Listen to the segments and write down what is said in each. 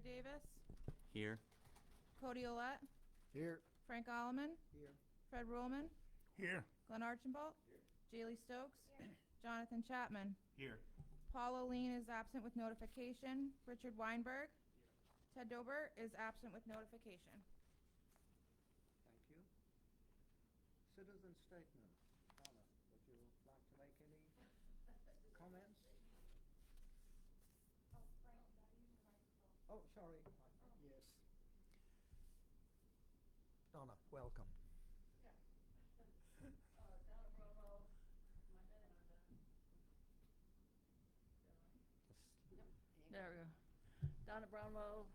Davis, Here. Cody Olet, Here. Frank Alleman, Here. Fred Rowland, Here. Glenn Archambault, Jaylee Stokes, Jonathan Chapman. Here. Paula Lean is absent with notification. Richard Weinberg. Ted Dober is absent with notification. Thank you. Citizen statement. Donna, would you like to make any comments? Oh, sorry. Yes. Donna, welcome. There we go. Donna Brownwell,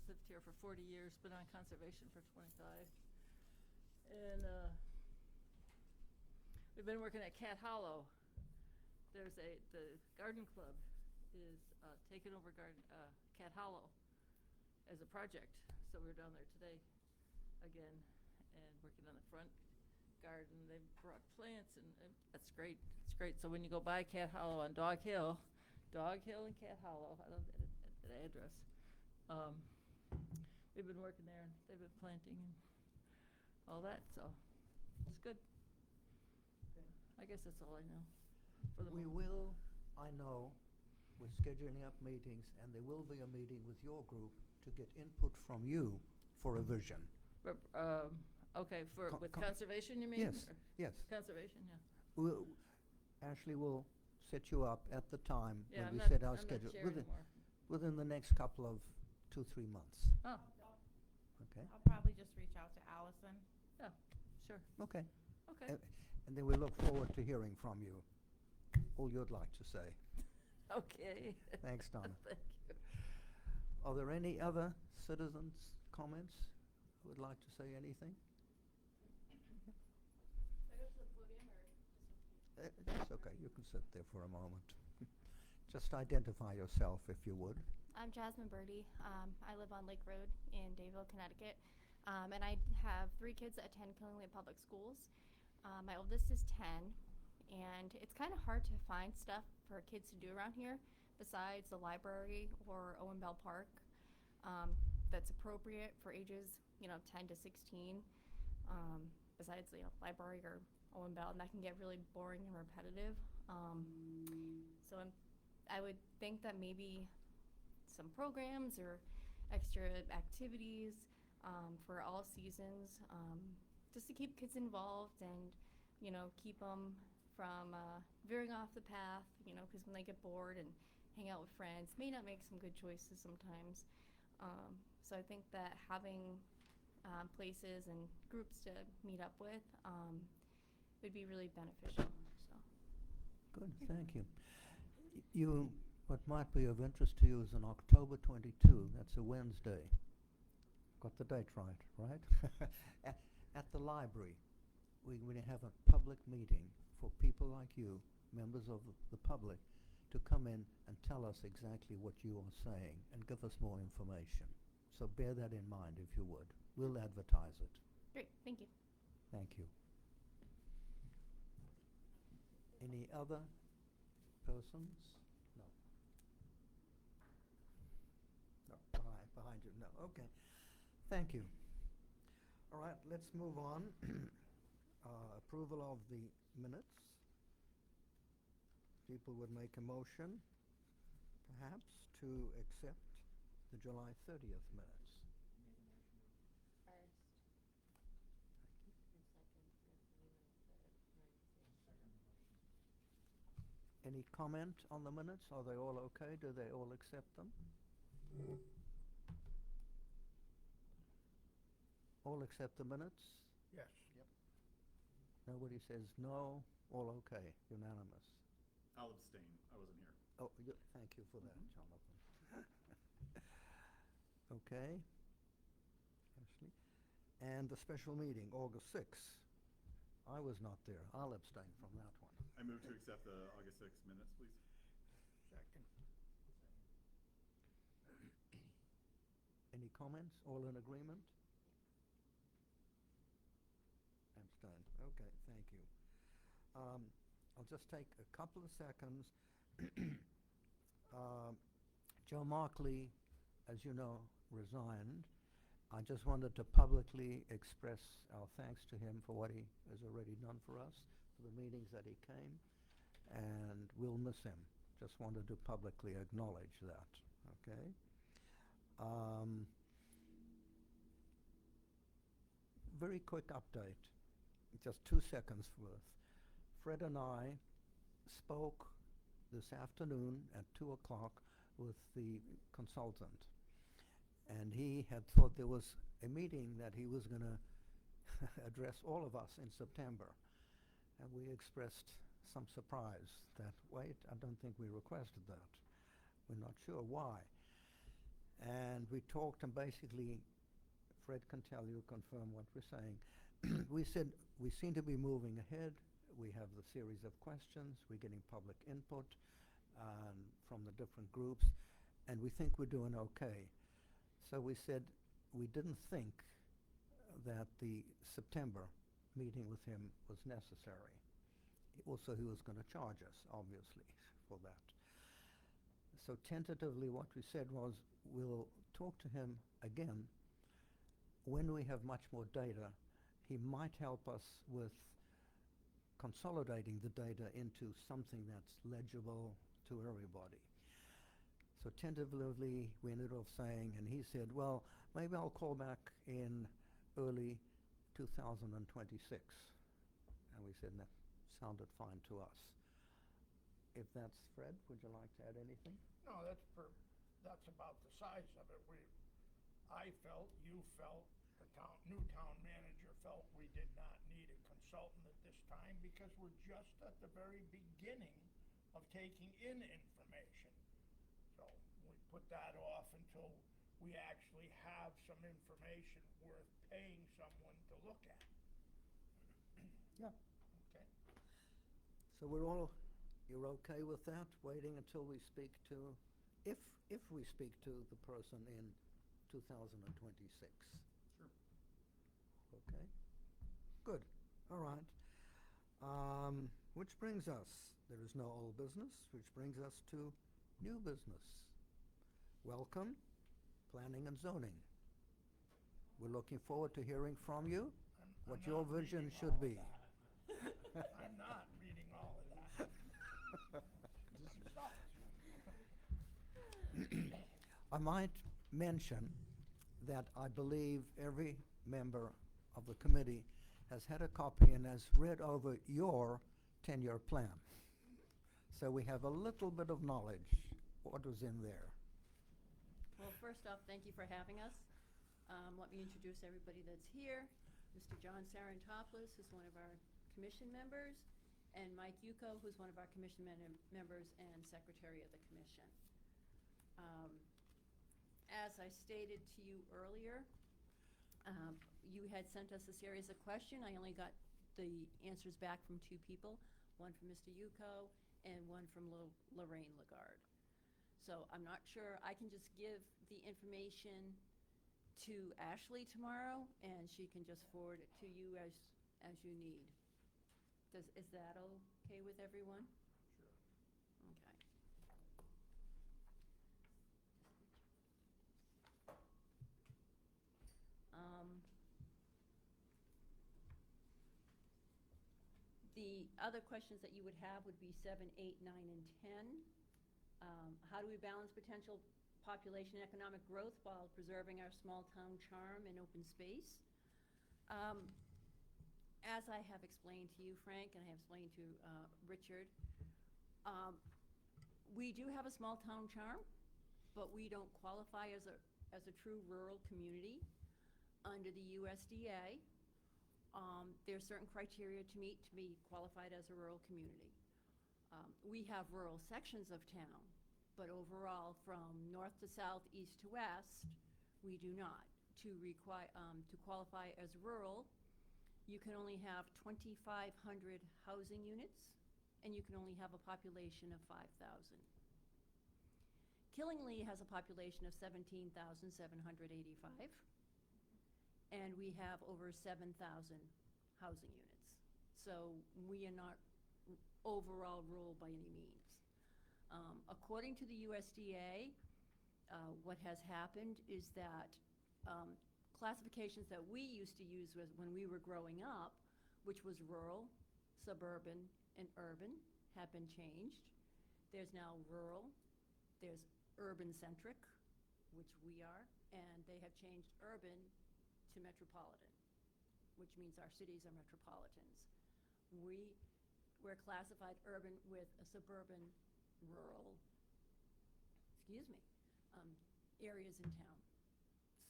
lived here for 40 years, been on conservation for 25. And we've been working at Cat Hollow. The garden club is taking over Cat Hollow as a project. So we're down there today again and working on the front garden. They've brought plants and that's great. It's great. So when you go by Cat Hollow on Dog Hill and Cat Hollow, I love that address. We've been working there and they've been planting and all that, so it's good. I guess that's all I know for the We moment. will, I know, we're scheduling up meetings, and there will be a meeting with your group to get input from you for a vision. Okay, with Con- conservation, you mean? Yes, Or yes. Conservation, yeah. Ashley will set you up at the time Yeah, when we I'm set our not schedule. chair anymore. Within the next couple of 2-3 months. Oh, Okay? I'll probably just reach out to Allison. yeah, sure. Okay. Okay. And then we look forward to hearing from you. All you'd like to say. Okay. Thanks, Donna. Thank you. Are there any other citizens' comments who would like to say anything? It's okay. You can sit there for a moment. Just identify yourself, if you would. I'm Jasmine Birdie. I live on Lake Road in Dayville, Connecticut. And I have 3 kids that attend Killingly Public Schools. My oldest is 10, and it's kind of hard to find stuff for kids to do around here besides the library or Owen Bell Park that's appropriate for ages, 10 to 16. Besides, library or Owen Bell, and that can get really boring and repetitive. So I would think that maybe some programs or extra activities for all seasons, just to keep kids involved and, keep them from veering off the path, because when they get bored and hang out with friends, may not make some good choices sometimes. So I think that having places and groups to meet up with would be really beneficial. So. Good, thank you. What might be of interest to you is on October 22, that's a Wednesday. Got the date right? At the library, we're going to have a public meeting for people like you, members of the public, to come in and tell us exactly what you are saying and give us more information. So bear that in mind, if you would. We'll advertise it. Great, thank you. Thank you. Any other persons? No. No, behind you, no, okay. Thank you. All right, let's move on. Approval of the minutes. People would make a motion, perhaps, to accept the July 30th minutes. Any comment on the minutes? Are they all okay? Do they all accept them? All accept the minutes? Yes. Yep. Nobody says no? All okay? Unanimous? I'll abstain. I wasn't here. Oh, thank you for that, Jonathan. Okay. Ashley. And the special meeting, August 6th. I was not there. I'll abstain from that one. I move to accept the August 6th minutes, please. Second. Any comments? All in agreement? Abstain. Okay, thank you. I'll just take a couple of seconds. Joe Markley, as you know, resigned. I just wanted to publicly express our thanks to him for what he has already done for us, for the meetings that he came, and we'll miss him. Just wanted to publicly acknowledge that, okay? Very quick update, just 2 seconds worth. Fred and I spoke this afternoon at 2 o'clock with the consultant, and he had thought there was a meeting that he was going to address all of us in September, and we expressed some surprise that, wait, I don't think we requested that. We're not sure why. And we talked, and basically, Fred can tell you, confirm what we're saying. We said we seem to be moving ahead. We have the series of questions. We're getting public input from the different groups, and we think we're doing okay. So we said we didn't think that the September meeting with him was necessary. Also, he was going to charge us, obviously, for that. So tentatively, what we said was we'll talk to him again when we have much more data. He might help us with consolidating the data into something that's legible to everybody. So tentatively, we ended up saying, and he said, well, maybe I'll call back in early 2026. And we said, that sounded fine to us. If that's Fred, would you like to add anything? No, that's about the size of it. I felt, you felt, the new town manager felt we did not need a consultant at this time because we're just at the very beginning of taking in information. So we put that off until we actually have some information worth paying someone to look at. Yeah. Okay. So you're okay with that, waiting until we speak to, if we speak to the person in 2026? Sure. Okay, good, all right. Which brings us, there is no old business, which brings us to new business. Welcome, planning and zoning. We're looking forward to hearing from you, I'm what your not vision reading should all be. of that. I'm not reading all of that. I might mention that I believe every member of the committee has had a copy and has read over your 10-year plan. So we have a little bit of knowledge what was in there. Well, first off, thank you for having us. Let me introduce everybody that's here. Mr. John Sarantopoulos is one of our commission members, and Mike Yuko, who's one of our commission members and secretary of the commission. As I stated to you earlier, you had sent us a series of questions. I only got the answers back from 2 people, one from Mr. Yuko and one from Lorraine Lagarde. So I'm not sure, I can just give the information to Ashley tomorrow, and she can just forward it to you as you need. Is that okay with everyone? Sure. Okay. The other questions that you would have would be 7, 8, 9, and 10. How do we balance potential population and economic growth while preserving our small town charm and open space? As I have explained to you, Frank, and I have explained to Richard, we do have a small town charm, but we don't qualify as a true rural community under the USDA. There's certain criteria to meet to be qualified as a rural community. We have rural sections of town, but overall, from north to south, east to west, we do not. To qualify as rural, you can only have 2,500 housing units, and you can only have a population of 5,000. Killingly has a population of 17,785, and we have over 7,000 housing units. So we are not overall rural by any means. According to the USDA, what has happened is that classifications that we used to use when we were growing up, which was rural, suburban, and urban, have been changed. There's now rural, there's urban-centric, which we are, and they have changed urban to metropolitan, which means our cities are metropolitans. We're classified urban with a suburban, rural, areas in town.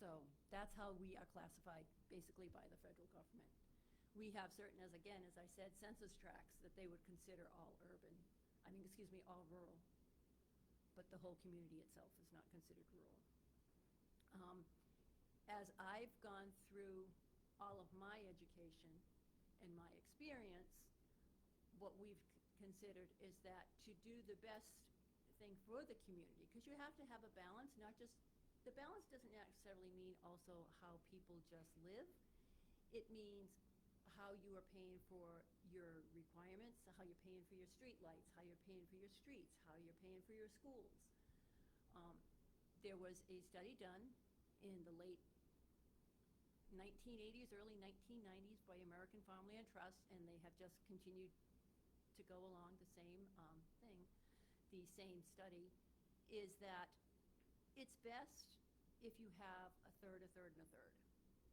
So that's how we are classified basically by the federal government. We have certain, as I said, census tracts that they would consider all urban, all rural, but the whole community itself is not considered rural. As I've gone through all of my education and my experience, what we've considered is that to do the best thing for the community, because you have to have a balance, the balance doesn't necessarily mean also how people just live. It means how you are paying for your requirements, how you're paying for your street lights, how you're paying for your streets, how you're paying for your schools. There was a study done in the late 1980s, early 1990s by American Farmland Trust, and they have just continued to go along the same thing. The same study is that it's best if you have a third, a third, and a third.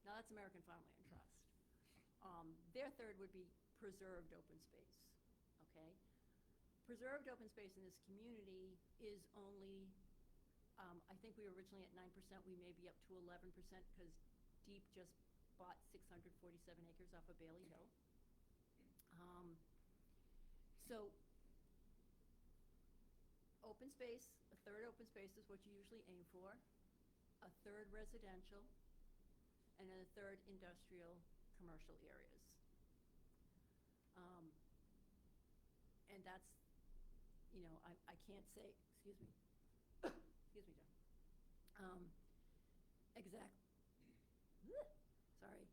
Now that's American Farmland Trust. Their third would be preserved open space, okay? Preserved open space in this community is only, I think we were originally at 9%, we may be up to 11% because Deep just bought 647 acres off of Bailey Hill. So open space, a third open space is what you usually aim for, a third residential, and then a third industrial commercial areas. And that's, I can't say, excuse me, John. Sorry.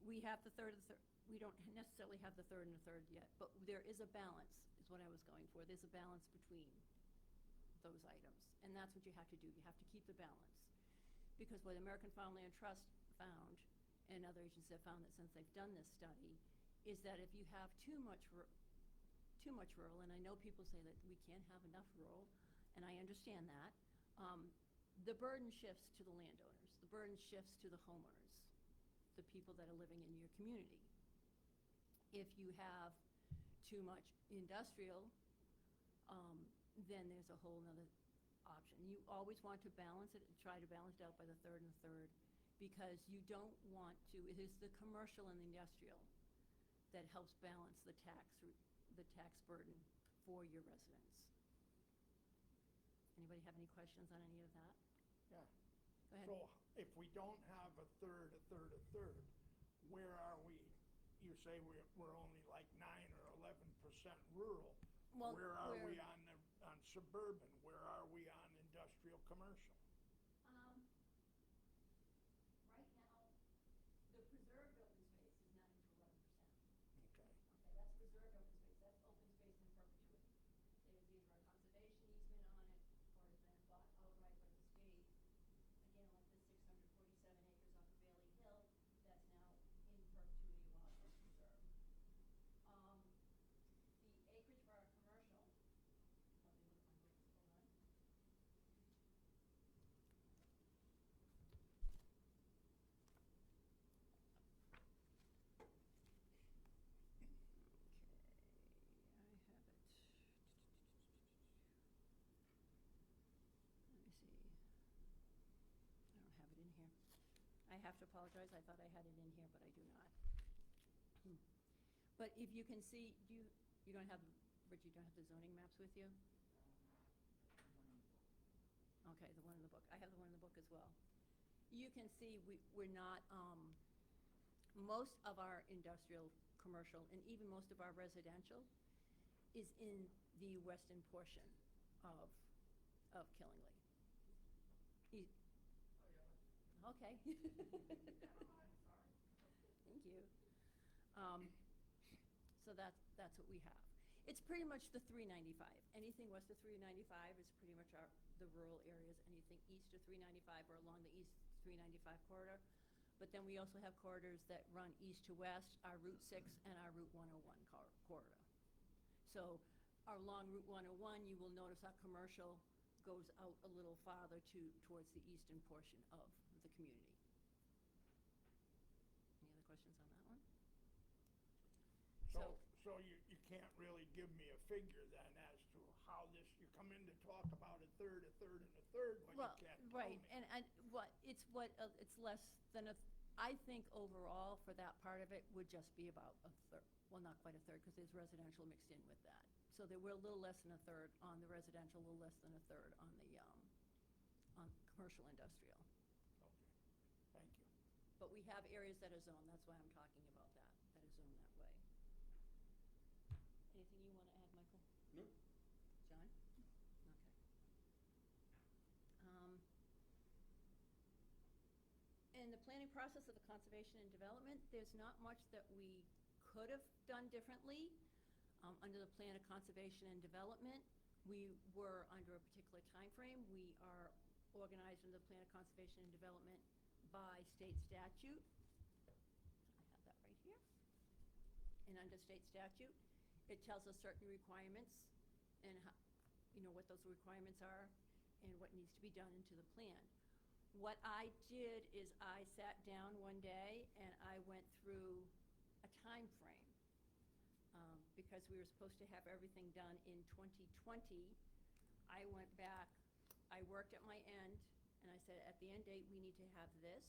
We have the third, we don't necessarily have the third and the third yet, but there is a balance, is what I was going for. There's a balance between those items, and that's what you have to do. You have to keep the balance. Because what American Farmland Trust found, and other agencies have found that since they've done this study, is that if you have too much rural, and I know people say that we can't have enough rural, and I understand that, the burden shifts to the landowners. The burden shifts to the homeowners, the people that are living in your community. If you have too much industrial, then there's a whole other option. You always want to balance it, try to balance it out by the third and the third, because you don't want to, it is the commercial and the industrial that helps balance the tax burden for your residents. Anybody have any questions on any of that? Yeah. Go ahead. So if we don't have a third, where are we? You say we're only like 9 or 11% rural. Well, where are we on suburban? Where are we on industrial commercial? Right now, the preserved open space is 9 to 11%. Okay. Okay, that's preserved open space. That's open space in perpetuity. There's either a conservation easement on it, or it's been bought outright by the state. Again, like the 647 acres off of Bailey Hill, that's now in perpetuity while it's preserved. The acreage for our commercial, let me look at my books, hold on. I have to apologize, I thought I had it in here, but I do not. But if you can see, you don't have, Rich, you don't have the zoning maps with you? Okay, the one in the book. I have the one in the book as well. You can see we're not, most of our industrial, commercial, and even most of our residential is in the western portion of Killingley. Okay. Thank you. So that's what we have. It's pretty much the 395. Anything west of 395 is pretty much the rural areas. Anything east of 395 or along the east 395 corridor. But then we also have corridors that run east to west, our Route 6 and our Route 101 corridor. So along Route 101, you will notice our commercial goes out a little farther towards the eastern portion of the community. Any other questions on that one? So you can't really give me a figure then as to how this, you come in to talk about a third, and a third, but Well, you can't tell right, me. and it's less than I think overall for that part of it would just be about a third. Well, not quite a third, because there's residential mixed in with that. So there were a little less than a third on the residential, a little less than a third on the, on commercial industrial. Okay, thank you. But we have areas that are zoned, that's why I'm talking about that are zoned that way. Anything you want to add, Michael? No. John? Okay. In the planning process of the conservation and development, there's not much that we could have done differently. Under the plan of conservation and development, we were under a particular time frame. We are organized under the plan of conservation and development by state statute. I have that right here. And under state statute, it tells us certain requirements and how, what those requirements are and what needs to be done into the plan. What I did is I sat down one day and I went through a time frame. Because we were supposed to have everything done in 2020, I went back, I worked at my end, and I said, at the end date, we need to have this.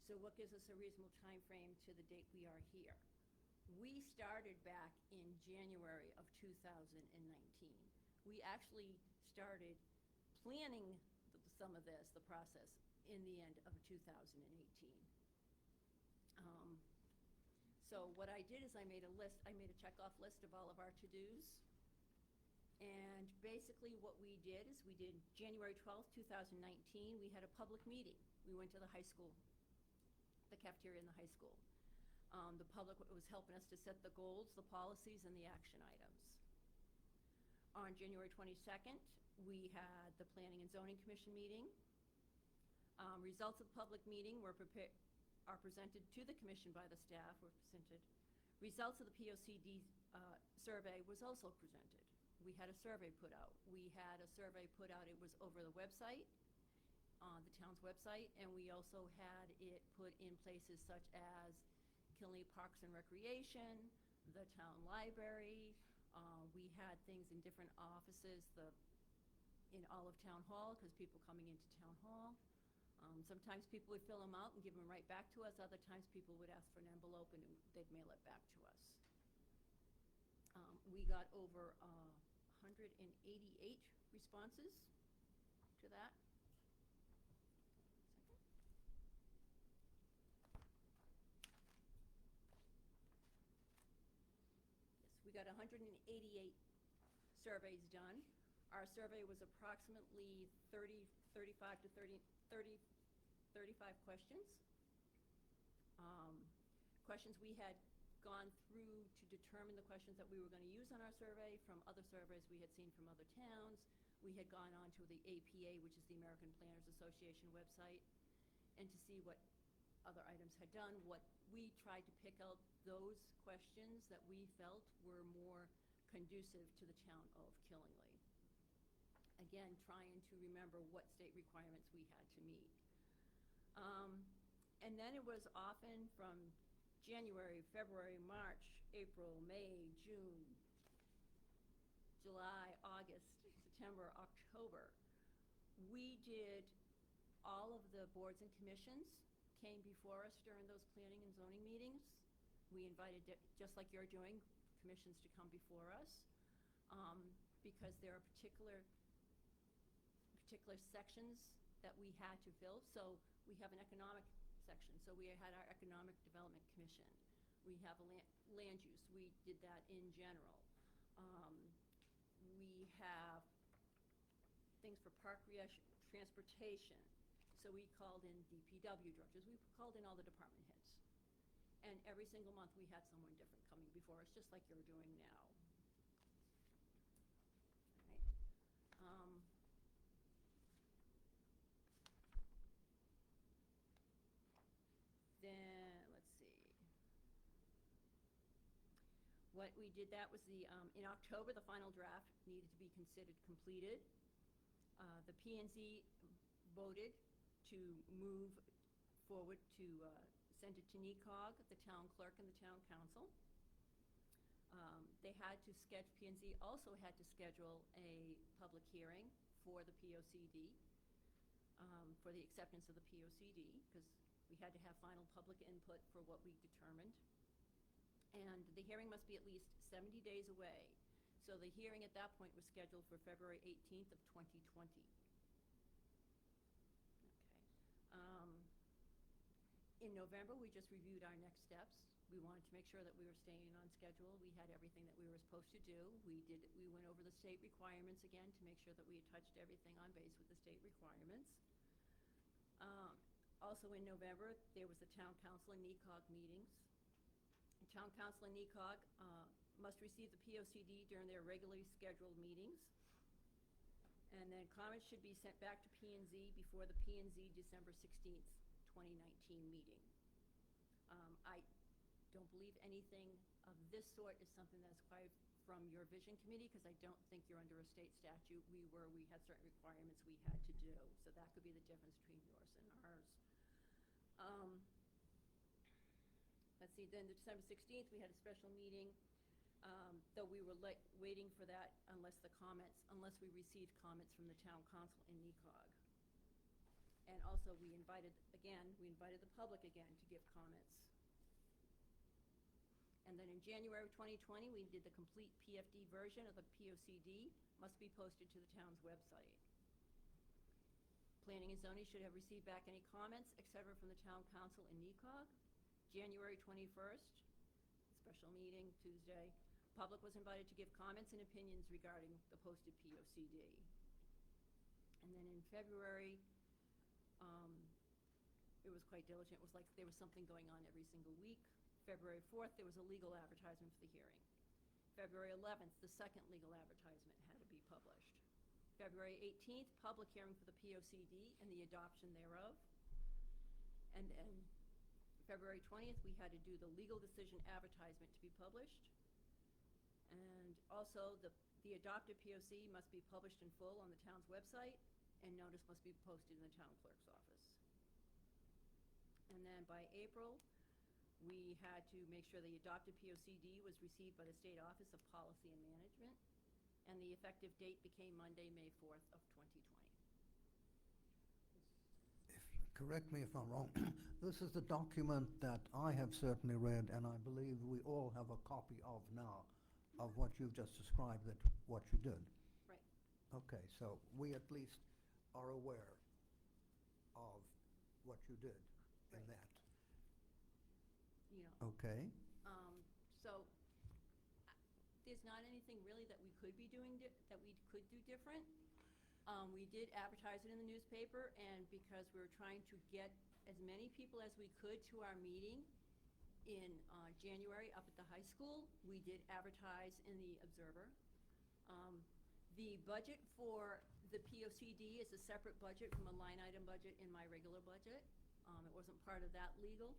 So what gives us a reasonable time frame to the date we are here? We started back in January of 2019. We actually started planning some of this, the process, in the end of 2018. So what I did is I made a checkoff list of all of our to-dos. And basically what we did is we did January 12th, 2019, we had a public meeting. We went to the high school, the cafeteria in the high school. The public was helping us to set the goals, the policies, and the action items. On January 22nd, we had the Planning and Zoning Commission meeting. Results of the public meeting are presented to the commission by the staff, were presented. Results of the POCD survey was also presented. We had a survey put out. It was over the website, the town's website, and we also had it put in places such as Killenly Parks and Recreation, the town library. We had things in different offices, in all of Town Hall, because people coming into Town Hall. Sometimes people would fill them out and give them right back to us. Other times people would ask for an envelope and they'd mail it back to us. We got over 188 responses to that. Yes, we got 188 surveys done. Our survey was approximately 35 questions. Questions we had gone through to determine the questions that we were going to use on our survey from other surveys we had seen from other towns. We had gone on to the APA, which is the American Planners Association website, and to see what other items had done. What we tried to pick out those questions that we felt were more conducive to the town of Killingley. Again, trying to remember what state requirements we had to meet. And then it was often from January, February, March, April, May, June, July, August, September, October. We did all of the boards and commissions came before us during those planning and zoning meetings. We invited, just like you're doing, commissions to come before us because there are particular sections that we had to fill. So we have an economic section. So we had our Economic Development Commission. We have a land use. We did that in general. We have things for park, recreation, transportation. So we called in DPW directors. We called in all the department heads. And every single month we had someone different coming before us, just like you're doing now. what we did, that was in October, the final draft needed to be considered completed. The P and Z voted to move forward to send it to NECOG, the town clerk, and the town council. They had to schedule, P and Z also had to schedule a public hearing for the POCD, for the acceptance of the POCD, because we had to have final public input for what we determined. And the hearing must be at least 70 days away. So the hearing at that point was scheduled for February 18th of 2020. Okay. In November, we just reviewed our next steps. We wanted to make sure that we were staying on schedule. We had everything that we were supposed to do. We went over the state requirements again to make sure that we had touched everything on base with the state requirements. Also in November, there was the town council and NECOG meetings. The town council and NECOG must receive the POCD during their regularly scheduled meetings. And then comments should be sent back to P and Z before the P and Z December 16th, 2019 meeting. I don't believe anything of this sort is something that's required from your vision committee, because I don't think you're under a state statute. We had certain requirements we had to do, so that could be the difference between yours and ours. Let's see, then the December 16th, we had a special meeting, though we were waiting for that unless we received comments from the town council and NECOG. And also we invited the public again to give comments. And then in January of 2020, we did the complete PFD version of the POCD, must be posted to the town's website. Planning and zoning should have received back any comments, etc., from the town council and NECOG. January 21st, special meeting, Tuesday. Public was invited to give comments and opinions regarding the posted POCD. And then in February, it was quite diligent. It was like there was something going on every single week. February 4th, there was a legal advertisement for the hearing. February 11th, the second legal advertisement had to be published. February 18th, public hearing for the POCD and the adoption thereof. And then February 20th, we had to do the legal decision advertisement to be published. And also, the adopted POC must be published in full on the town's website, and notice must be posted in the town clerk's office. And then by April, we had to make sure the adopted POCD was received by the State Office of Policy and Management, and the effective date became Monday, May 4th of 2020. Correct me if I'm wrong, this is the document that I have certainly read, and I believe we all have a copy of now, of what you've just described, that what you did. Right. Okay, so we at least are aware of what you did in Right. that. You know, Okay, so there's not anything really that we could be doing, that we could do different. We did advertise it in the newspaper, and because we were trying to get as many people as we could to our meeting in January up at the high school, we did advertise in the Observer. The budget for the POCD is a separate budget from a line item budget in my regular budget. It wasn't part of that legal.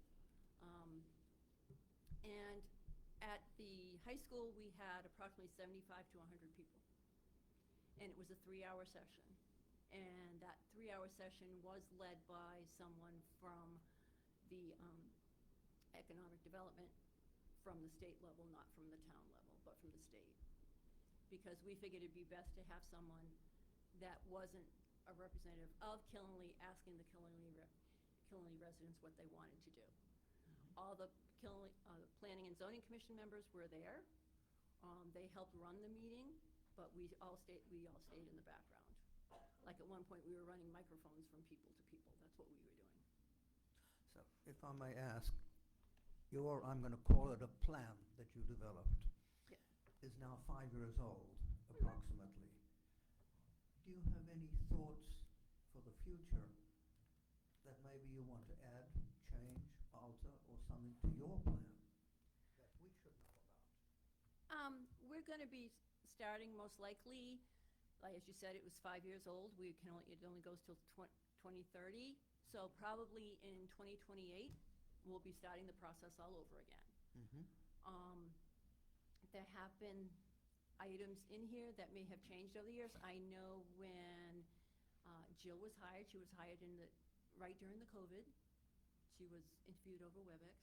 And at the high school, we had approximately 75 to 100 people. And it was a 3-hour session. And that 3-hour session was led by someone from the economic development from the state level, not from the town level, but from the state. Because we figured it'd be best to have someone that wasn't a representative of Killenly asking the Killenly residents what they wanted to do. All the Planning and Zoning Commission members were there. They helped run the meeting, but we all stayed in the background. Like at one point, we were running microphones from people to people. That's what we were doing. so if I may ask, I'm going to call it a plan that you developed, Yeah. is now 5 years old, approximately. Do you have any thoughts for the future that maybe you want to add, change, alter, or something to your plan that we should know about? We're going to be starting most likely, like as you said, it was 5 years old. It only goes till 2030. So probably in 2028, we'll be starting the process all over again. there have been items in here that may have changed over the years. I know when Jill was hired, she was hired right during the COVID. She was interviewed over WebEx.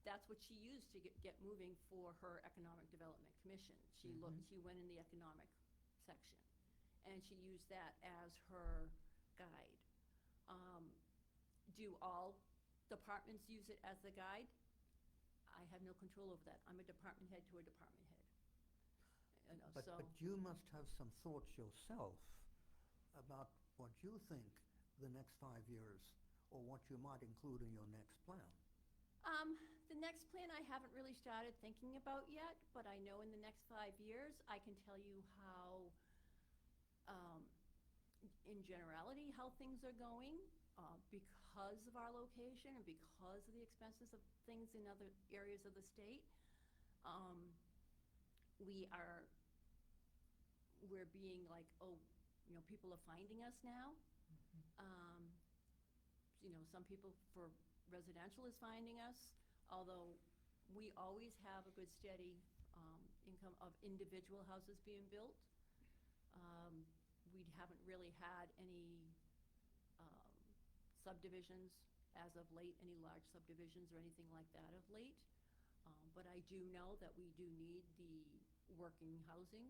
That's what she used to get moving for her Economic Development Commission. She went in the economic section, and she used that as her guide. Do all departments use it as the guide? I have no control over that. I'm a department head to a department head. You know, But you must have some thoughts yourself about what you think the next 5 years, or what you might include in your next plan. The next plan I haven't really started thinking about yet, but I know in the next 5 years, I can tell you how, in generality, how things are going, because of our location and because of the expenses of things in other areas of the state. We're being like, oh, you know, people are finding us now. You know, some people for residential is finding us, although we always have a good steady income of individual houses being built. We haven't really had any subdivisions as of late, any large subdivisions or anything like that of late. But I do know that we do need the working housing.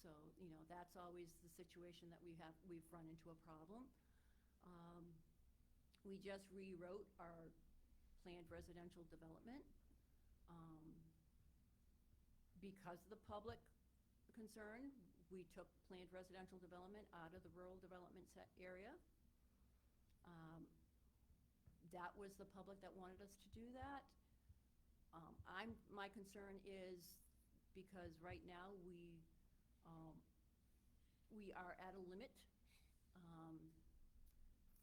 So, you know, that's always the situation that we've run into a problem. We just rewrote our planned residential development. Because of the public concern, we took planned residential development out of the rural development area. That was the public that wanted us to do that. My concern is because right now we are at a limit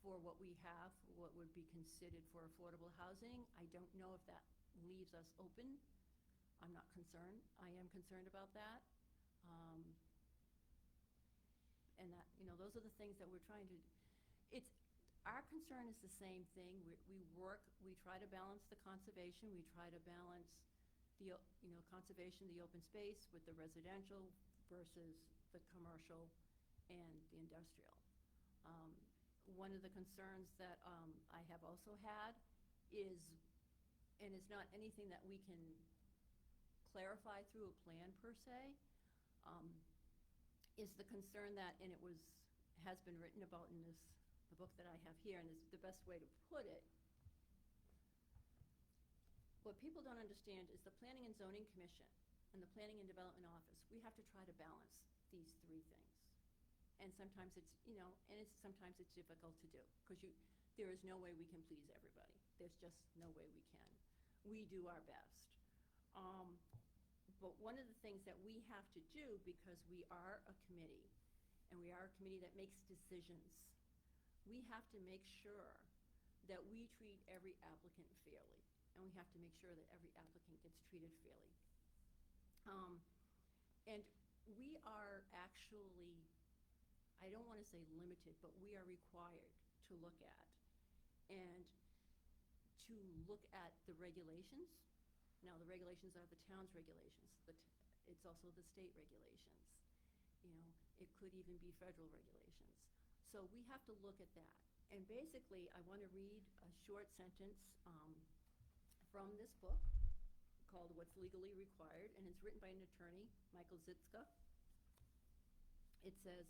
for what we have, what would be considered for affordable housing. I don't know if that leaves us open. I'm not concerned. I am concerned about that. And that, you know, those are the things that we're trying to, our concern is the same thing. We try to balance the conservation. We try to balance the, you know, conservation, the open space with the residential versus the commercial and the industrial. One of the concerns that I have also had is, and it's not anything that we can clarify through a plan per se, is the concern that, and it has been written about in the book that I have here, and it's the best way to put it. What people don't understand is the Planning and Zoning Commission and the Planning and Development Office, we have to try to balance these three things. And sometimes it's, you know, sometimes it's difficult to do, because there is no way we can please everybody. There's just no way we can. We do our best. But one of the things that we have to do, because we are a committee, and we are a committee that makes decisions, we have to make sure that we treat every applicant fairly, and we have to make sure that every applicant gets treated fairly. And we are actually, I don't want to say limited, but we are required to look at the regulations. Now, the regulations are the town's regulations. It's also the state regulations. You know, it could even be federal regulations. So we have to look at that. And basically, I want to read a short sentence from this book called What's Legally Required, and it's written by an attorney, Michael Zitzka. It says,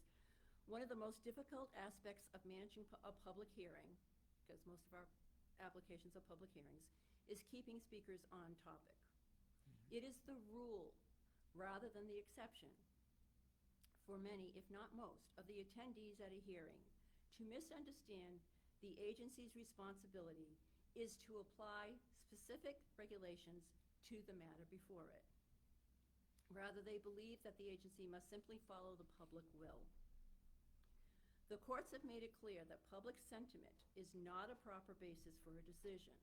one of the most difficult aspects of managing a public hearing, because most of our applications are public hearings, is keeping speakers on topic. It is the rule rather than the exception for many, if not most, of the attendees at a hearing to misunderstand the agency's responsibility is to apply specific regulations to the matter before it. Rather, they believe that the agency must simply follow the public will. The courts have made it clear that public sentiment is not a proper basis for a decision.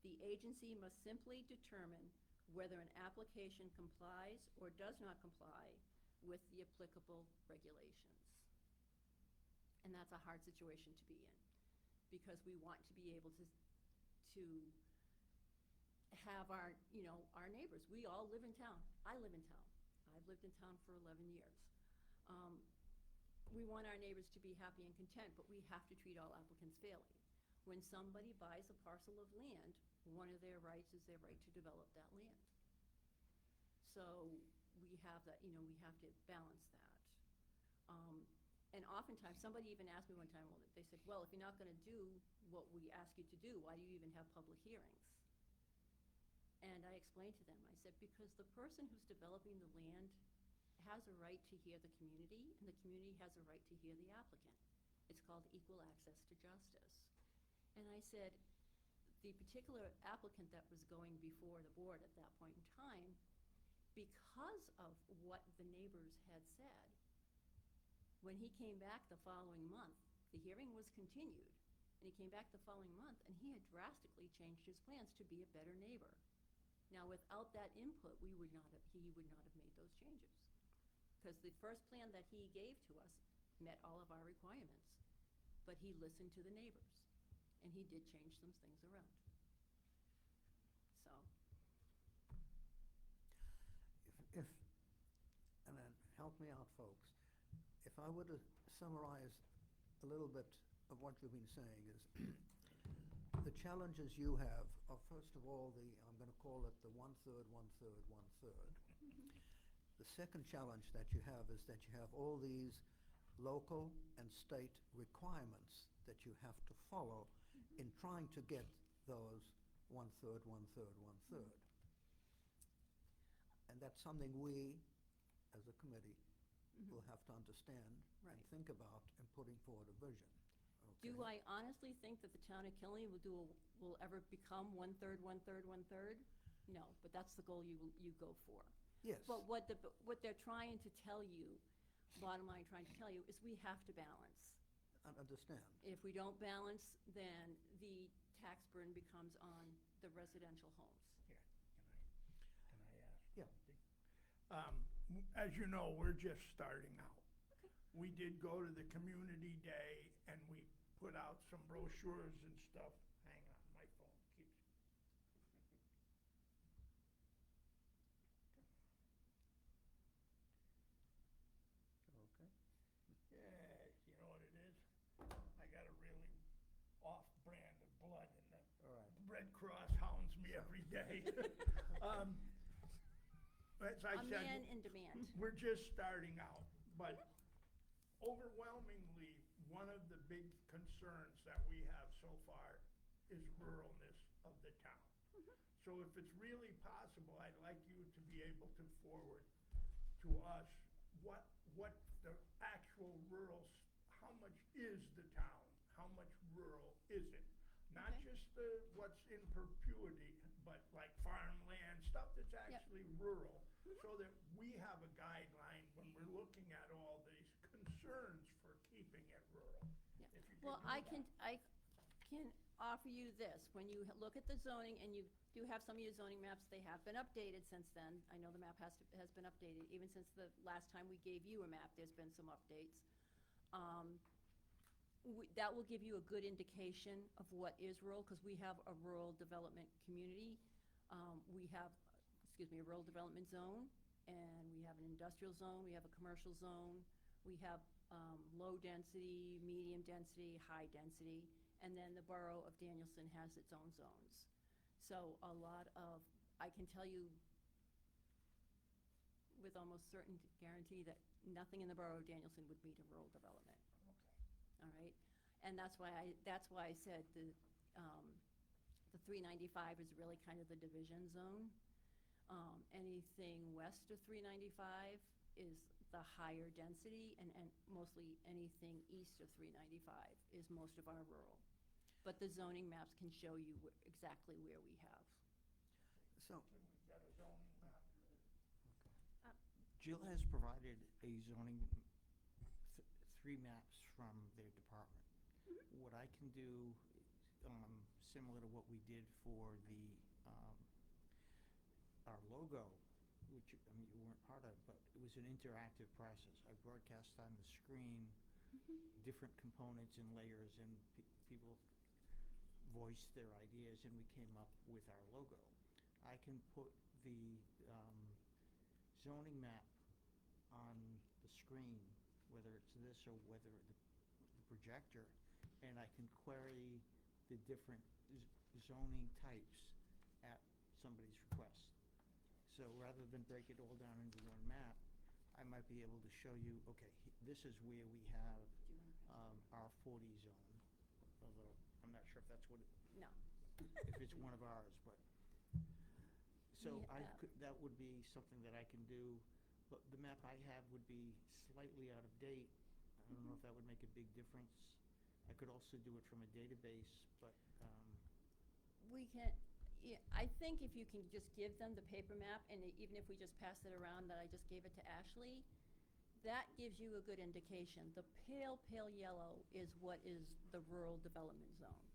The agency must simply determine whether an application complies or does not comply with the applicable regulations. And that's a hard situation to be in, because we want to be able to have our, you know, our neighbors. We all live in town. I live in town. I've lived in town for 11 years. We want our neighbors to be happy and content, but we have to treat all applicants fairly. When somebody buys a parcel of land, one of their rights is their right to develop that land. So we have that, you know, we have to balance that. And oftentimes, somebody even asked me one time, well, they said, well, if you're not going to do what we ask you to do, why do you even have public hearings? And I explained to them, I said, because the person who's developing the land has a right to hear the community, and the community has a right to hear the applicant. It's called equal access to justice. And I said, the particular applicant that was going before the board at that point in time, because of what the neighbors had said, when he came back the following month, the hearing was continued, and he came back the following month, and he had drastically changed his plans to be a better neighbor. Now, without that input, he would not have made those changes. Because the first plan that he gave to us met all of our requirements, but he listened to the neighbors, and he did change some things around. So, If, and then help me out, folks. If I were to summarize a little bit of what you've been saying is, the challenges you have are, first of all, I'm going to call it the 1/3, 1/3, 1/3. The second challenge that you have is that you have all these local and state requirements that you have to follow in trying to get those 1/3, 1/3, 1/3. And that's something we, as a committee, will have to understand and Right. think about in putting forward a vision. do Okay? I honestly think that the town of Killenly will ever become 1/3, 1/3, 1/3? No, but that's the goal you go for. Yes. But what they're trying to tell you, bottom line trying to tell you, is we have to balance. I understand. If we don't balance, then the tax burden becomes on the residential homes. Can I ask Yeah. something? As you know, we're just starting out. We did go to the community day and we put out some brochures and stuff. Hang on, my phone keeps. Okay. Yeah, you know what it is? I got a really off brand of blood and the All right. Red Cross hounds me every day. As I A said, man in demand. we're just starting out, but overwhelmingly, one of the big concerns that we have so far is ruralness of the town. So if it's really possible, I'd like you to be able to forward to us what the actual rural, how much is the town? How much rural is it? Not Okay. just what's in perpetuity, but like farmland, stuff that's actually rural, so that we have a guideline when we're looking at all these concerns for keeping it rural. Yeah. If you Well, do I that. can offer you this. When you look at the zoning, and you do have some of your zoning maps, they have been updated since then. I know the map has been updated. Even since the last time we gave you a map, there's been some updates. That will give you a good indication of what is rural, because we have a rural development community. We have, a rural development zone, and we have an industrial zone, we have a commercial zone, we have low density, medium density, high density, and then the borough of Danielson has its own zones. So a lot of, I can tell you with almost certain guarantee that nothing in the borough of Danielson would meet a rural development. All right, and that's why I said the 395 is really kind of the division zone. Anything west of 395 is the higher density, and mostly anything east of 395 is most of our rural. But the zoning maps can show you exactly where we have. So, We've got a zoning map. Jill has provided a zoning, three maps from their department. What I can do, similar to what we did for our logo, which, I mean, you weren't part of, but it was an interactive process. I broadcast on the screen different components and layers, and people voiced their ideas, and we came up with our logo. I can put the zoning map on the screen, whether it's this or whether the projector, and I can query the different zoning types at somebody's request. So rather than break it all down into one map, I might be able to show you, okay, this is where we have our 40 zone, although I'm not sure if that's what, No. if it's one of ours, but. So Yeah. that would be something that I can do, but the map I have would be slightly out of date. I don't know if that would make a big difference. I could also do it from a database, but, We can, yeah, I think if you can just give them the paper map, and even if we just pass it around that I just gave it to Ashley, that gives you a good indication. The pale yellow is what is the rural development zone,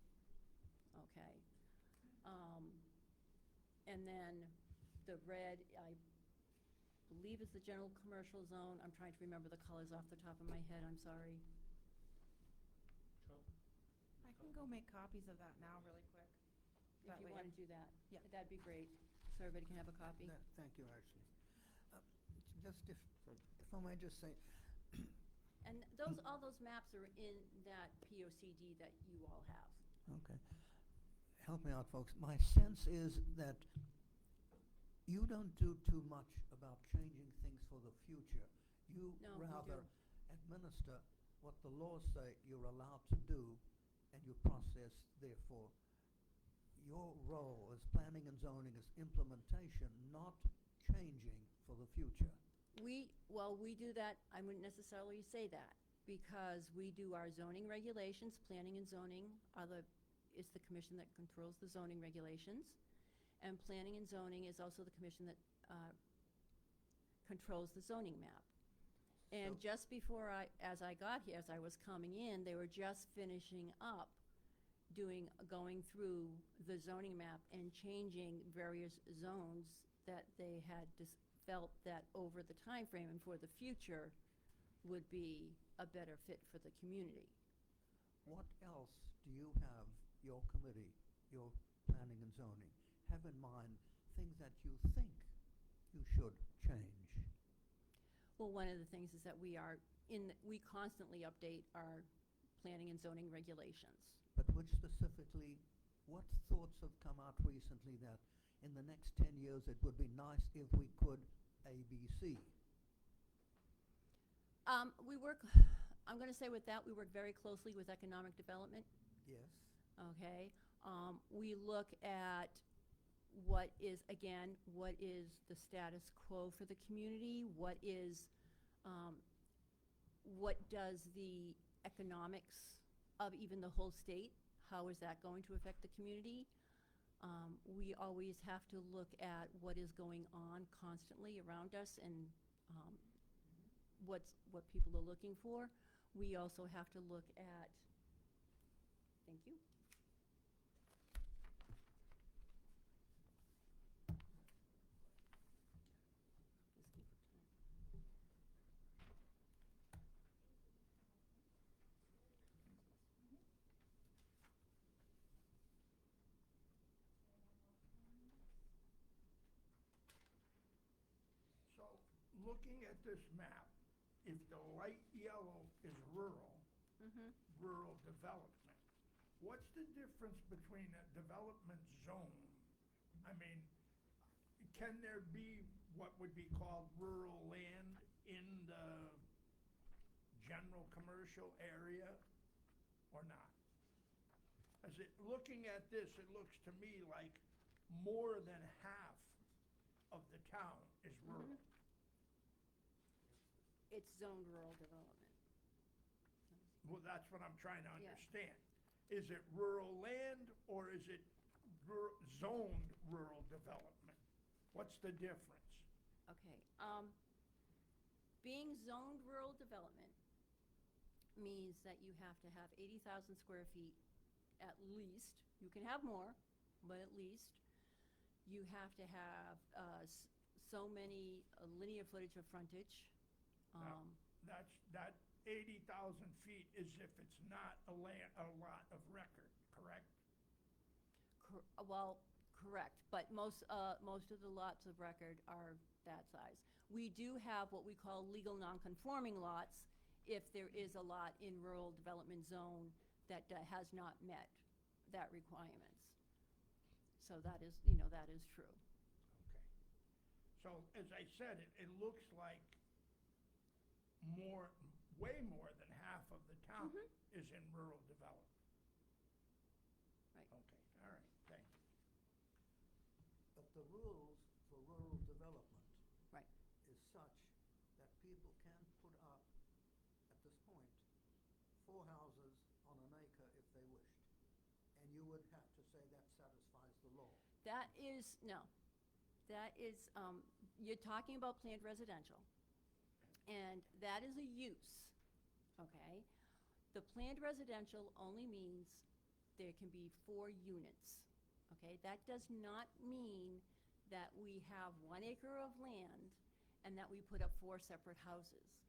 okay? And then the red, I believe is the general commercial zone. I'm trying to remember the colors off the top of my head, I'm sorry. I can go make copies of that now really quick. If That you way want to I'm- do that. Yeah. That'd be great, so everybody can have a copy. Thank you, Ashley. Just if I may just say, And all those maps are in that POCD that you all have. okay, help me out, folks. My sense is that you don't do too much about changing things for the future. You No, we rather do. administer what the laws say you're allowed to do, and you process, therefore. Your role as planning and zoning is implementation, not changing for the future. We do that, I wouldn't necessarily say that, because we do our zoning regulations, planning and zoning is the commission that controls the zoning regulations, and planning and zoning is also the commission that controls the zoning map. And So- just before as I got here, as I was coming in, they were just finishing up going through the zoning map and changing various zones that they had felt that over the time frame and for the future would be a better fit for the community. What else do you have your committee, your planning and zoning, have in mind, things that you think you should change? Well, one of the things is that we constantly update our planning and zoning regulations. But which specifically, what thoughts have come out recently that in the next 10 years it would be nice if we could ABC? I'm going to say with that, we work very closely with economic development, Yes. okay? We look at what is the status quo for the community? What does the economics of even the whole state, how is that going to affect the community? We always have to look at what is going on constantly around us and what people are looking for. We also have to look at, thank you. So, looking at this map, if the light yellow is rural, rural development, what's the difference between a development zone? I mean, can there be what would be called rural land in the general commercial area or not? Looking at this, it looks to me like more than half of the town is rural. It's zoned rural development. Well, that's what I'm trying to Yeah. understand. Is it rural land or is it zoned rural development? What's the difference? Okay, being zoned rural development means that you have to have 80,000 square feet at least. You can have more, but at least. You have to have so many linear footage of frontage. That 80,000 feet is if it's not a lot of record, correct? Correct, but most of the lots of record are that size. We do have what we call legal non-conforming lots if there is a lot in rural development zone that has not met that requirements. So that is, that is true. Okay. So, as I said, it looks like way more than half of the town is in rural development. Right. Okay, all right, thank you. But the rules for rural development Right. is such that people can put up, at this point, 4 houses on an acre if they wished. And you would have to say that satisfies the law. That is, no. That is, you're talking about planned residential. And that is a use, okay? The planned residential only means there can be 4 units, okay? That does not mean that we have 1 acre of land and that we put up 4 separate houses.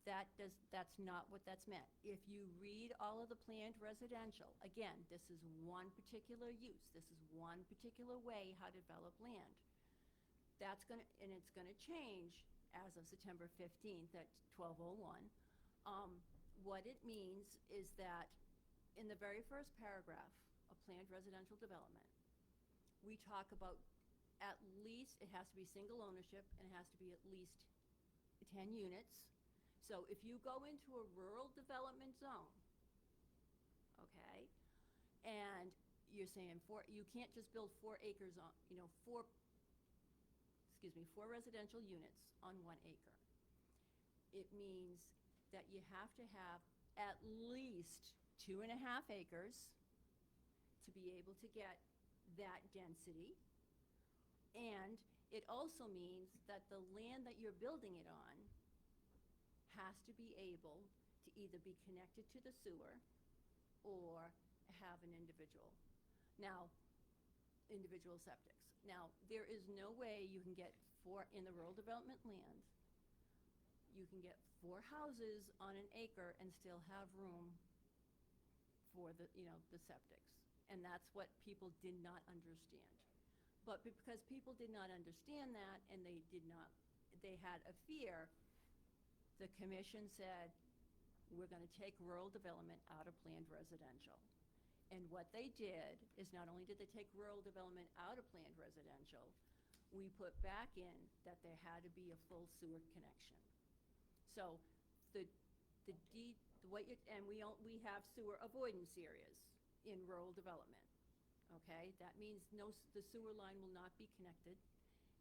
That's not what that's meant. If you read all of the planned residential, again, this is one particular use. This is one particular way how to develop land. And it's gonna change as of September 15th at 12:01. What it means is that in the very first paragraph of planned residential development, we talk about at least, it has to be single ownership, and it has to be at least 10 units. So if you go into a rural development zone, okay, and you're saying you can't just build 4 acres on, 4 residential units on 1 acre. It means that you have to have at least 2.5 acres to be able to get that density. And it also means that the land that you're building it on has to be able to either be connected to the sewer or have an individual septics. Now, there is no way you can get 4 in the rural development land. You can get 4 houses on an acre and still have room for the septics. And that's what people did not understand. But because people did not understand that and they had a fear, the commission said, we're going to take rural development out of planned residential. And what they did is not only did they take rural development out of planned residential, we put back in that there had to be a full sewer connection. So we have sewer avoidance areas in rural development. Okay, that means the sewer line will not be connected.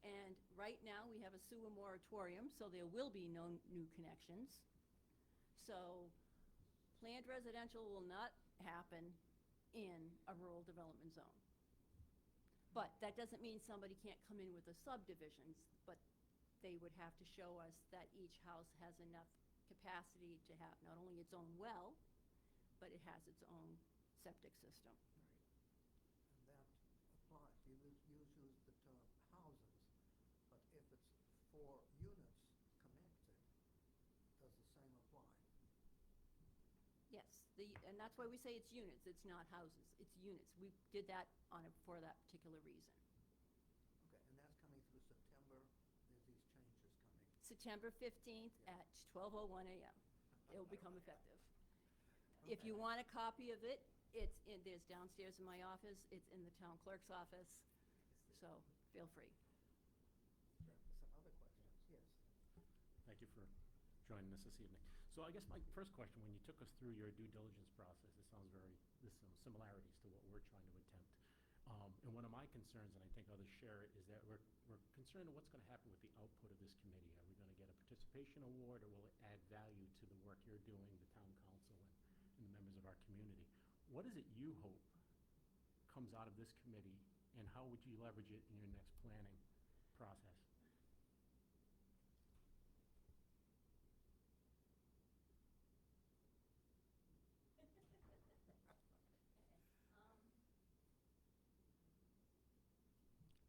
And right now, we have a sewer moratorium, so there will be no new connections. So planned residential will not happen in a rural development zone. But that doesn't mean somebody can't come in with the subdivisions, but they would have to show us that each house has enough capacity to have not only its own well, but it has its own septic system. And that applies. You used the term houses, but if it's 4 units connected, does the same apply? Yes, and that's why we say it's units, it's not houses, it's units. We did that for that particular reason. Okay, and that's coming through September, there's these changes coming. September 15th at 12:01 a.m. It will become effective. If you want a copy of it, there's downstairs in my office, it's in the town clerk's office, so feel free. Some other questions, yes. Thank you for joining us this evening. So I guess my first question, when you took us through your due diligence process, there's some similarities to what we're trying to attempt. And one of my concerns, and I think others share it, is that we're concerned of what's going to happen with the output of this committee. Are we going to get a participation award, or will it add value to the work you're doing, the town council, and the members of our community? What is it you hope comes out of this committee, and how would you leverage it in your next planning process?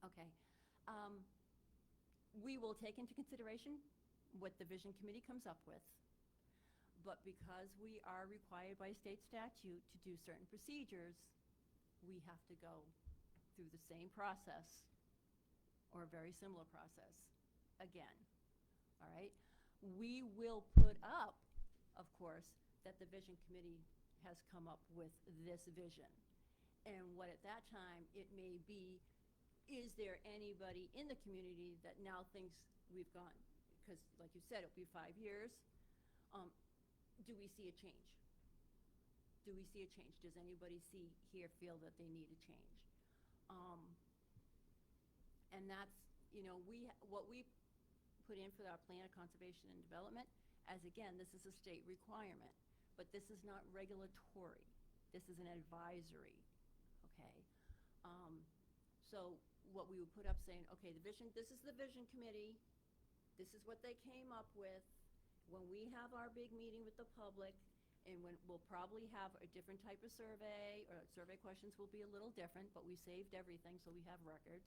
Okay. We will take into consideration what the Vision Committee comes up with, but because we are required by state statute to do certain procedures, we have to go through the same process or a very similar process again, all right? We will put up, of course, that the vision committee has come up with this vision. And what at that time, it may be, is there anybody in the community that now thinks we've gone? Because like you said, it'll be 5 years. Do we see a change? Do we see a change? Does anybody here feel that they need a change? And that's, what we put in for our plan of conservation and development, as again, this is a state requirement, but this is not regulatory. This is an advisory, okay? So what we would put up saying, okay, this is the vision committee, this is what they came up with. When we have our big meeting with the public, and when we'll probably have a different type of survey, or survey questions will be a little different, but we saved everything, so we have records.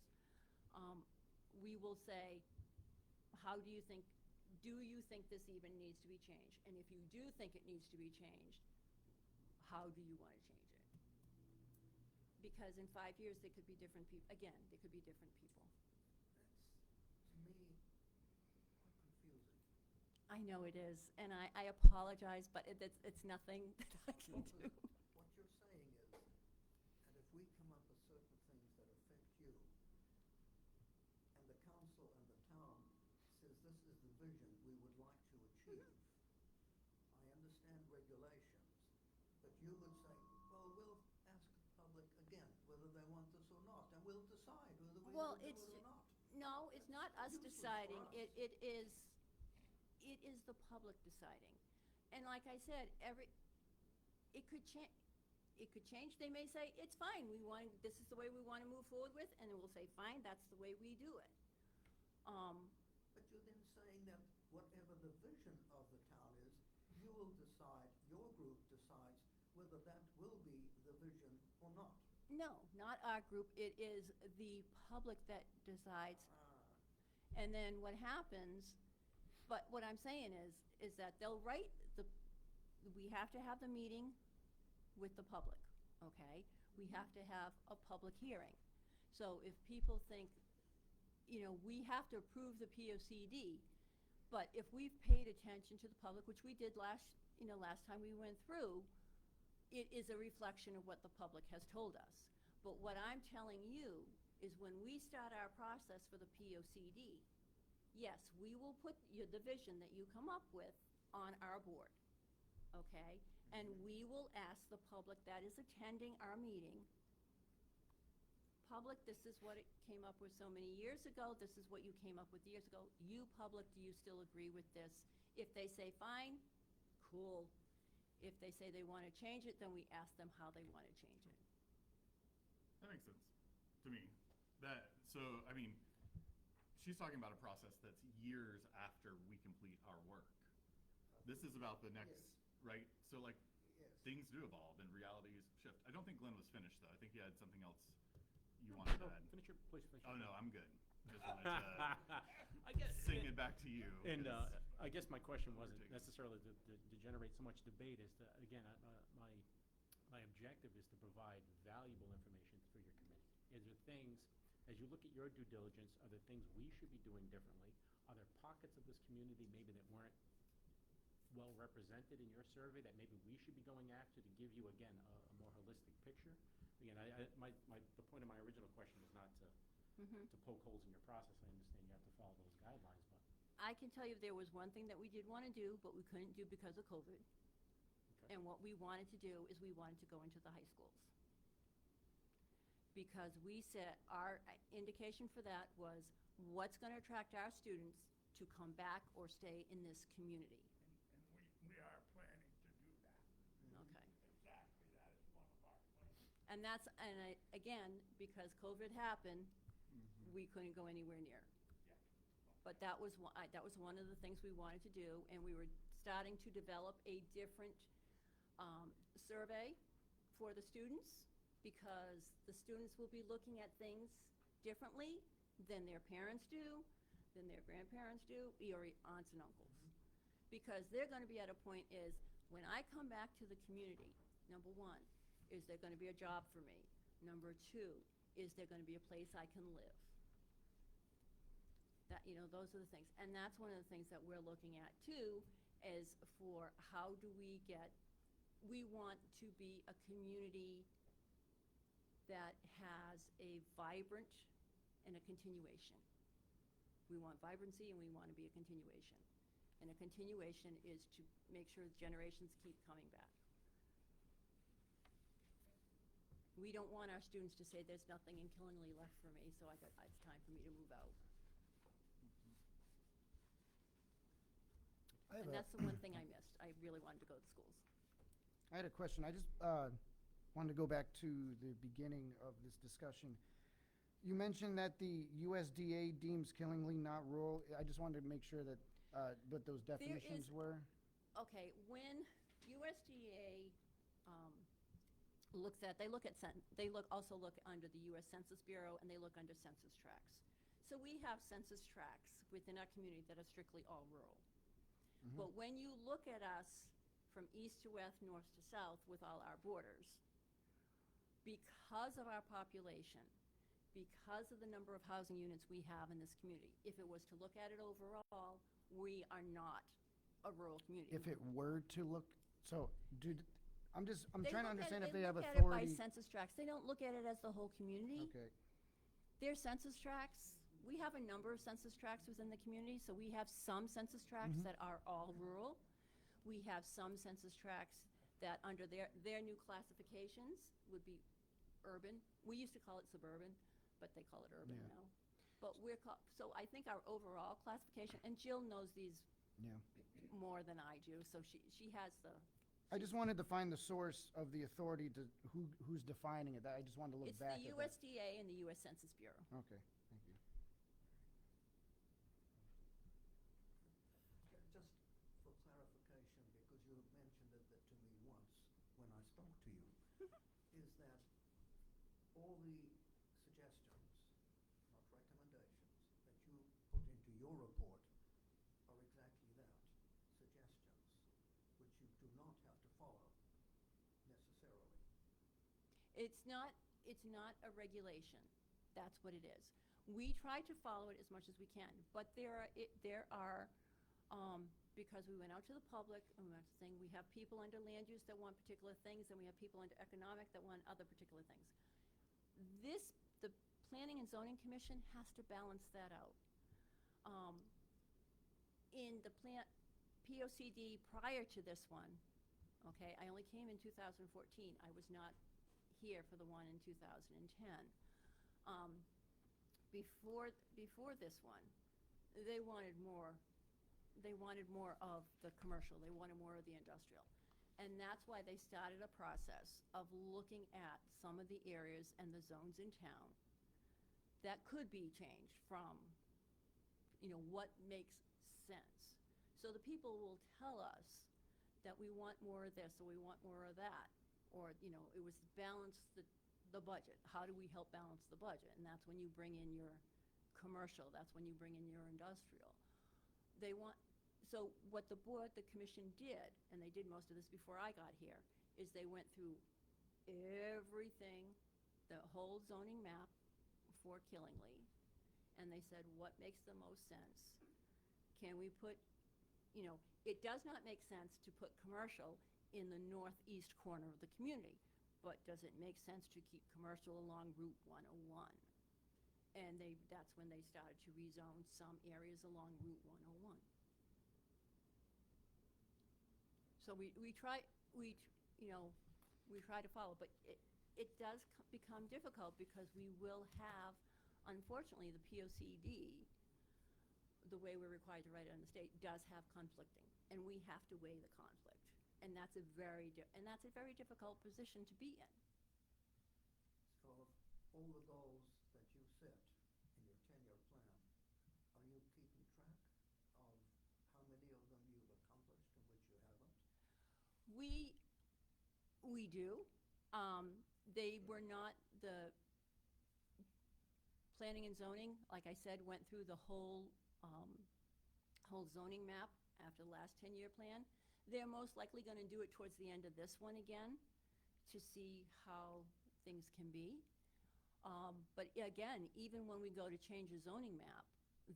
We will say, do you think this even needs to be changed? And if you do think it needs to be changed, how do you want to change it? Because in 5 years, there could be different people, again, there could be different people. That's, to me, quite confusing. I know it is, and I apologize, but it's nothing that I can do. What you're saying is that if we come up with certain things that affect you, and the council and the town says this is the vision we would like to achieve, I understand regulations, but you would say, well, we'll ask the public again whether they want this or not, and we'll decide whether we Well, will do it's, it or not. no, it's not us Useless for deciding, us. it is the public deciding. And like I said, it could change, they may say, it's fine, this is the way we want to move forward with, and then we'll say, fine, that's the way we do it. But you're then saying that whatever the vision of the town is, you will decide, your group decides whether that will be the vision or not. No, not our group, it is the public that decides. And then what happens, but what I'm saying is that they'll write we have to have the meeting with the public, okay? We have to have a public hearing. So if people think, we have to approve the POCD, but if we've paid attention to the public, which we did last time we went through, it is a reflection of what the public has told us. But what I'm telling you is when we start our process for the POCD, yes, we will put the vision that you come up with on our board, okay? And we will ask the public that is attending our meeting, public, this is what it came up with so many years ago, this is what you came up with years ago. You, public, do you still agree with this? If they say fine, cool. If they say they want to change it, then we ask them how they want to change it. That makes sense to me. She's talking about a process that's years after we complete our work. This is about the next, right? So like, Yes. things do evolve and realities shift. I don't think Glenn was finished though. I think he had something else you wanted to add. Finish your. Oh no, I'm good. Just wanted to I guess. sing it back to you. And 'cause I guess my question wasn't Overtaken. necessarily to generate so much debate as to, again, my objective is to provide valuable information for your committee. Is there things, as you look at your due diligence, are there things we should be doing differently? Are there pockets of this community maybe that weren't well represented in your survey that maybe we should be going after to give you, again, a more holistic picture? Again, the point of my original question was not to poke holes in your process. I understand you have to follow those guidelines, but. I can tell you there was one thing that we did want to do, but we couldn't do because of COVID. Okay. And what we wanted to do is we wanted to go into the high schools. Because we said, our indication for that was, what's going to attract our students to come back or stay in this community? And we are planning to do that. Okay. Exactly, that is one of our plans. And again, because COVID happened, we couldn't go anywhere near. But that was one of the things we wanted to do, and we were starting to develop a different survey for the students, because the students will be looking at things differently than their parents do, than their grandparents do, or aunts and uncles. Because they're going to be at a point is, when I come back to the community, number one, is there going to be a job for me? Number two, Is there gonna be a place I can live? That, those are the things. And that's one of the things that we're looking at too, is for how do we want to be a community that has a vibrant and a continuation. We want vibrancy and we want to be a continuation. And a continuation is to make sure generations keep coming back. We don't want our students to say there's nothing in Killingley left for me, so it's time for me to move out. And that's the one thing I missed. I really wanted to go to schools. I had a question. I just wanted to go back to the beginning of this discussion. You mentioned that the USDA deems Killingley not rural. I just wanted to make sure that what those definitions were. Okay, when USDA also look under the U.S. Census Bureau, and they look under census tracts. So we have census tracts within our community that are strictly all rural. But when you look at us from east to west, north to south with all our borders, because of our population, because of the number of housing units we have in this community, if it was to look at it overall, we are not a rural community. If it were to look, I'm They trying to look at understand it- if they have They look authority. at it by census tracts. They don't look at it as the whole community. Okay, Their census tracts, we have a number of census tracts within the community, so we have some census tracts that are all rural. We have some census tracts that under their new classifications would be urban. We used to call it suburban, but they call it urban Yeah. now. But so I think our overall classification, and Jill knows these yeah. more than I do, so she has I just wanted to find the source of the authority to who's defining it. I just wanted to look it's back the at that. USDA and the US Census Bureau. Okay, thank you. Just for clarification, because you mentioned it to me once when I spoke to you, is that all the suggestions, not recommendations, that you put into your report are exactly that, suggestions, which you do not have to follow necessarily. It's not a regulation. That's what it is. We try to follow it as much as we can, but there are, because we went out to the public and we went to saying we have people under land use that want particular things, and we have people under economic that want other particular things. The Planning and Zoning Commission has to balance that out. In the POCD prior to this one, okay, I only came in 2014. I was not here for the one in 2010. Before this one, they wanted more of the commercial, they wanted more of the industrial. And that's why they started a process of looking at some of the areas and the zones in town that could be changed from, what makes sense. So the people will tell us that we want more of this, or we want more of that, or, it was balance the budget. How do we help balance the budget? And that's when you bring in your commercial, that's when you bring in your industrial. So what the commission did, and they did most of this before I got here, is they went through everything, the whole zoning map for Killingley, and they said, what makes the most sense? Can we put, it does not make sense to put commercial in the northeast corner of the community, but does it make sense to keep commercial along Route 101? And that's when they started to rezone some areas along Route 101. So we try to follow, but it does become difficult because we will have, unfortunately, the POCD, the way we're required to write it on the state, does have conflicting, and we have to weigh the conflict. And that's a very difficult position to be in. So of all the goals that you set in your 10-year plan, are you keeping track of how many of them you've accomplished and which you haven't? We do. They were not the planning and zoning, like I said, went through the whole zoning map after the last 10-year plan. They're most likely going to do it towards the end of this one again to see how things can be. But again, even when we go to change a zoning map,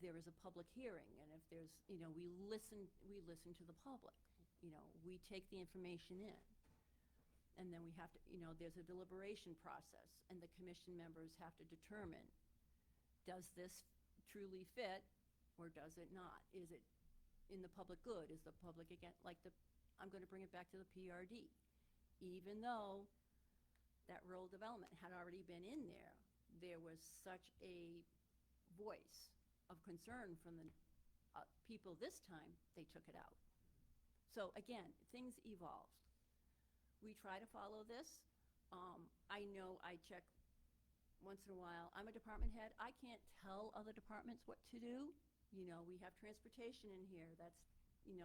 there is a public hearing, and if there's, we listen to the public. We take the information in. And then we have to, there's a deliberation process, and the commission members have to determine, does this truly fit, or does it not? Is it in the public good? Is the public, again, I'm gonna bring it back to the PRD. Even though that rural development had already been in there, there was such a voice of concern from the people this time, they took it out. So again, things evolved. We try to follow this. I know I check once in a while. I'm a department head. I can't tell other departments what to do. We have transportation in here. That's,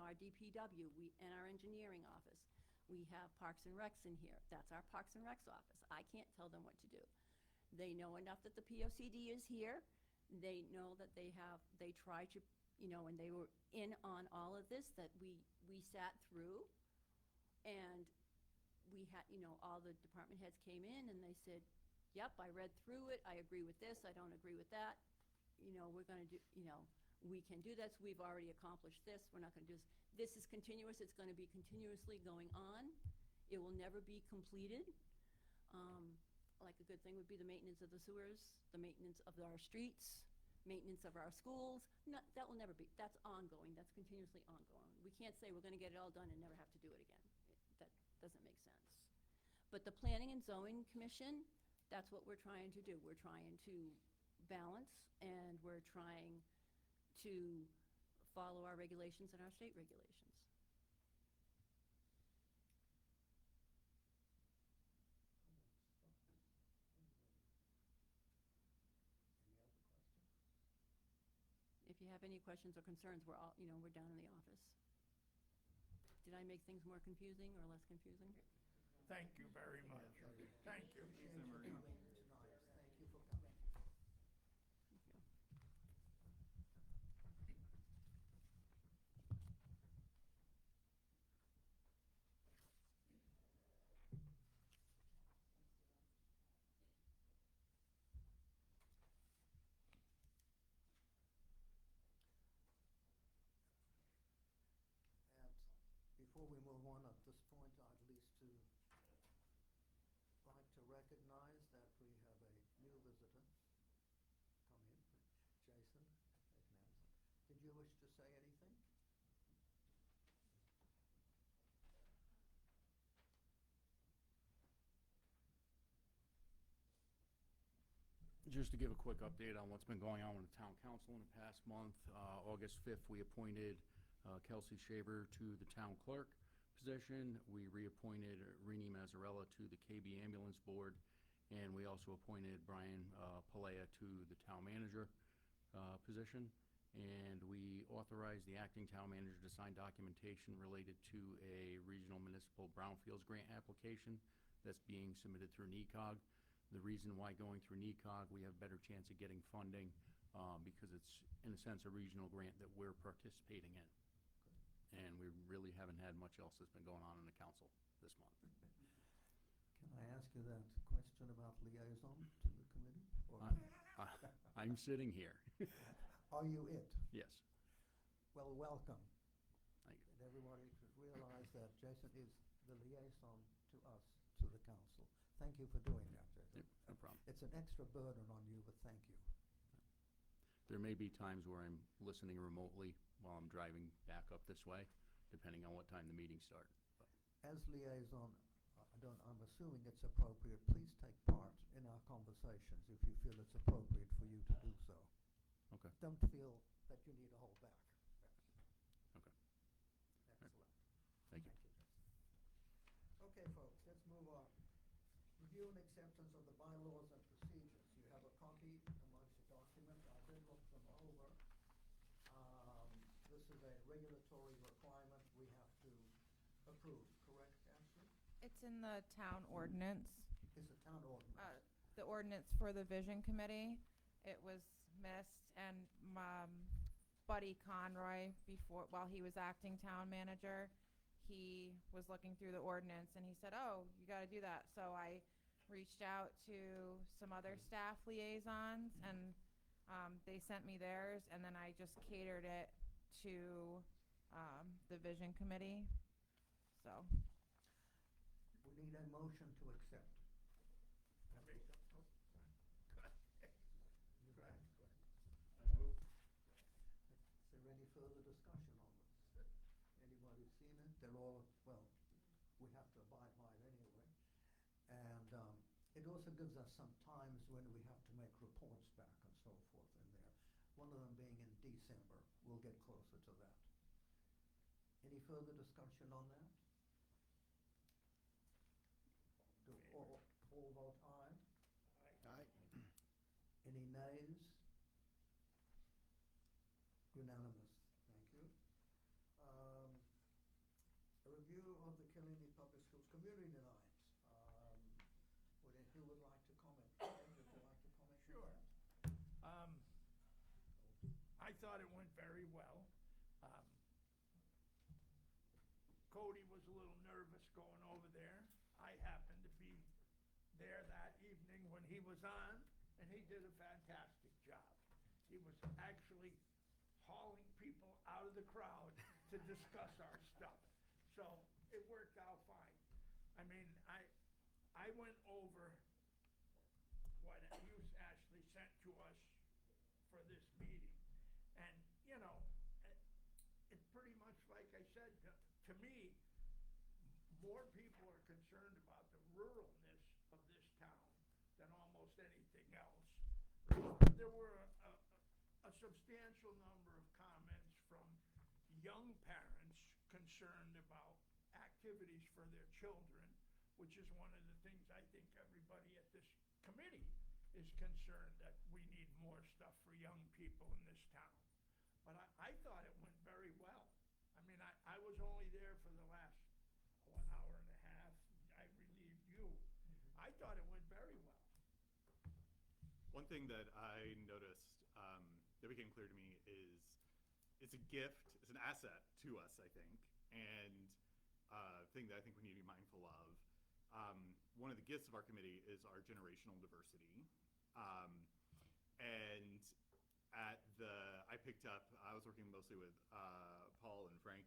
our DPW, and our engineering office. We have Parks and Recs in here. That's our Parks and Recs office. I can't tell them what to do. They know enough that the POCD is here. They know that they try to, and they were in on all of this, that we sat through, and we had, all the department heads came in and they said, yep, I read through it, I agree with this, I don't agree with that, we're gonna do, we can do this, we've already accomplished this, we're not gonna do this. This is continuous, it's gonna be continuously going on. It will never be completed. Like a good thing would be the maintenance of the sewers, the maintenance of our streets, maintenance of our schools. That will never be, that's ongoing, that's continuously ongoing. We can't say we're gonna get it all done and never have to do it again. That doesn't make sense. But the Planning and Zoning Commission, that's what we're trying to do. We're trying to balance, and we're trying to follow our regulations and our state regulations. If you have any questions or concerns, we're down in the office. Did I make things more confusing or less confusing? Thank you very much. Thank you. Thank you for coming. Before we move on at this point, I'd least to like to recognize that we have a new visitor come in, Jason McNamara. Did you wish to say anything? Just to give a quick update on what's been going on with the town council in the past month, August 5th, we appointed Kelsey Shaver to the town clerk position. We reappointed Rini Mazzarella to the KB Ambulance Board, and we also appointed Brian Palea to the town manager position. And we authorized the acting town manager to sign documentation related to a regional municipal brownfields grant application that's being submitted through NECOG. The reason why going through NECOG, we have a better chance of getting funding because it's, in a sense, a regional grant that we're participating in. And we really haven't had much else that's been going on in the council this month. Can I ask you that question about liaison to the committee? Or I'm sitting here. are you it? Yes. Well, welcome. Thank you. And everybody should realize that Jason is the liaison to us, to the council. Thank you for doing that, Jason. Yep, no problem. It's an extra burden on you, but thank you. There may be times where I'm listening remotely while I'm driving back up this way, depending on what time the meetings start. But As liaison, I'm assuming it's appropriate, please take part in our conversations if you feel it's appropriate for you to do so. Okay. Don't feel that you need to hold back. Okay. Excellent. Thank you. Jason. Okay, folks, let's move on. Review and acceptance of the bylaws and procedures. You have a copy amongst the document. I did look them over. This is a regulatory requirement we have to approve, correct, Ashley? It's in the town ordinance, It's a town ordinance. the ordinance for the vision committee. It was missed, and Buddy Conroy, while he was acting town manager, he was looking through the ordinance, and he said, oh, you gotta do that. So I reached out to some other staff liaisons, and they sent me theirs, and then I just catered it to the vision committee. So, We need a motion to accept. I mean, You bet. Is there any further discussion on this? Anybody seen it? They're all, well, we have to abide by it anyway. And it also gives us some times when we have to make reports back and so forth in there. One of them being in December. We'll get closer to that. Any further discussion on that? Do all vote aye? Aye. Any nays? Unanimous, thank you. A review of the Killiney Public Schools Community Night. Who would like to comment? Would you like to comment? on Sure. that? I thought it went very well. Cody was a little nervous going over there. I happened to be there that evening when he was on, and he did a fantastic job. He was actually hauling people out of the crowd to discuss our stuff. So it worked out fine. I mean, I went over what you, Ashley, sent to us for this meeting. And, you know, it's pretty much like I said, to me, more people are concerned about the ruralness of this town than almost anything else. There were a substantial number of comments from young parents concerned about activities for their children, which is one of the things I think everybody at this committee is concerned that we need more stuff for young people in this town. But I thought it went very well. I mean, I was only there for the last, hour and a half. I relieved you. I thought it went very well. One thing that I noticed that became clear to me is it's a gift, it's an asset to us, I think, and thing that I think we need to be mindful of. One of the gifts of our committee is our generational diversity. And I picked up, I was working mostly with Paul and Frank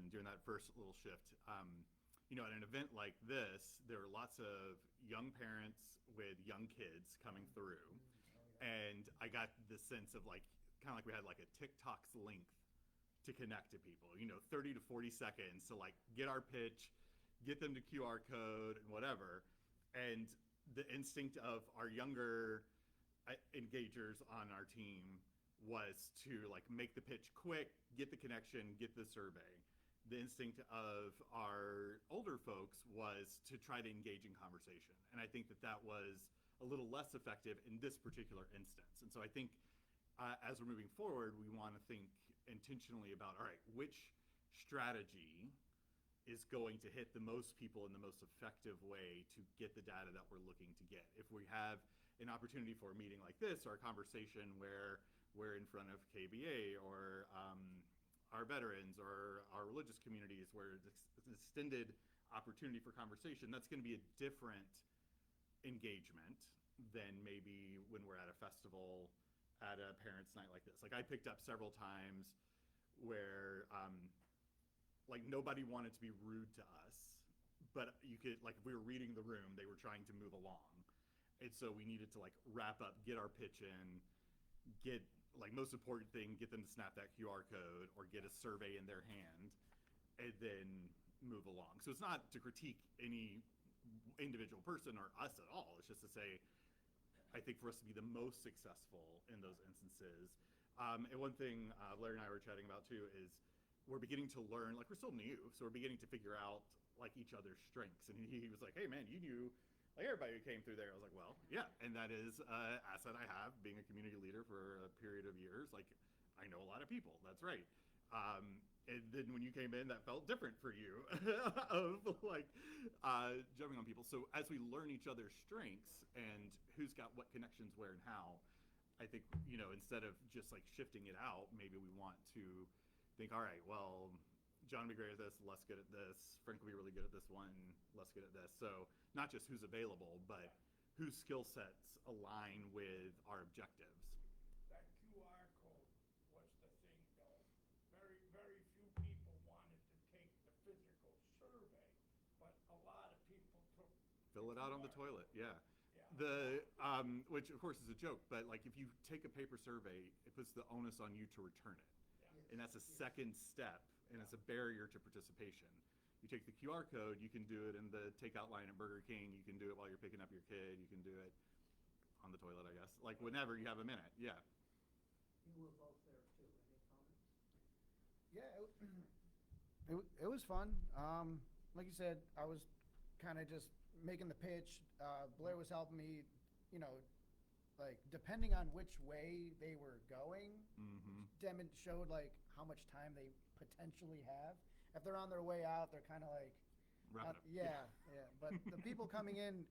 during that first little shift. You know, at an event like this, there were lots of young parents with young kids coming through. And I got this sense of like, kind of like we had like a TikTok's length to connect to people, you know, 30 to 40 seconds to like get our pitch, get them to QR code and whatever. And the instinct of our younger engagers on our team was to like make the pitch quick, get the connection, get the survey. The instinct of our older folks was to try to engage in conversation. And I think that that was a little less effective in this particular instance. And so I think as we're moving forward, we want to think intentionally about, all right, which strategy is going to hit the most people in the most effective way to get the data that we're looking to get. If we have an opportunity for a meeting like this or a conversation where we're in front of KBA or our veterans or our religious communities where it's an extended opportunity for conversation, that's going to be a different engagement than maybe when we're at a festival at a parents' night like this. Like I picked up several times where like nobody wanted to be rude to us, but you could, like if we were reading the room, they were trying to move along. And so we needed to like wrap up, get our pitch in, get like most important thing, get them to snap that QR code or get a survey in their hand and then move along. So it's not to critique any individual person or us at all. It's just to say, I think for us to be the most successful in those instances. And one thing Larry and I were chatting about too is we're beginning to learn, like we're still new, so we're beginning to figure out like each other's strengths. And he was like, hey man, you knew like everybody who came through there. I was like, well, yeah. And that is an asset I have being a community leader for a period of years. Like I know a lot of people, that's right. And then when you came in, that felt different for you of like jumping on people. So as we learn each other's strengths and who's got what connections where and how, I think, you know, instead of just like shifting it out, maybe we want to think, all right, well, John will be great at this, less good at this, Frank will be really good at this one, less good at this. So not just who's available, but whose skill sets align with our objectives. That QR code was the thing, though. Very, very few people wanted to take the physical survey, but a lot of people took. Fill it out on the QR. toilet, yeah. Yeah. Which of course is a joke, but like if you take a paper survey, it puts the onus on you to return it. Yeah. And that's a second step, and it's a barrier to participation. You take the QR code, you can do it in the takeout line at Burger King, you can do it while you're picking up your kid, you can do it on the toilet, I guess, like whenever you have a minute, yeah. You were both there too. Any comments? Yeah, it was fun. Like you said, I was kind of just making the pitch. Blair was helping me, you know, like depending on which way they were going, showed like how much time they potentially have. If they're on their way out, they're kind of like, Wrap it up. yeah. But the people coming in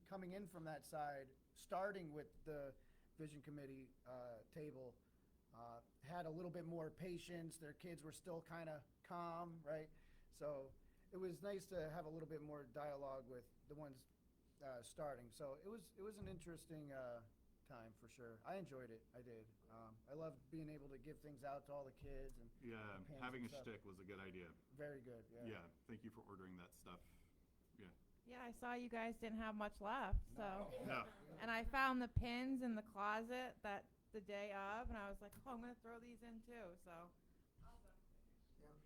from that side, starting with the vision committee table, had a little bit more patience. Their kids were still kind of calm, right? So it was nice to have a little bit more dialogue with the ones starting. So it was an interesting time for sure. I enjoyed it. I did. I loved being able to give things out to all the kids and Yeah, pins having a and stuff. shtick was a good idea. Very good. Yeah. Yeah, thank you for ordering that stuff. Yeah. Yeah, I saw you guys didn't have much left, so. No. And I found the pins in the closet that the day of, and I was like, oh, I'm gonna throw these in too, so. Yeah.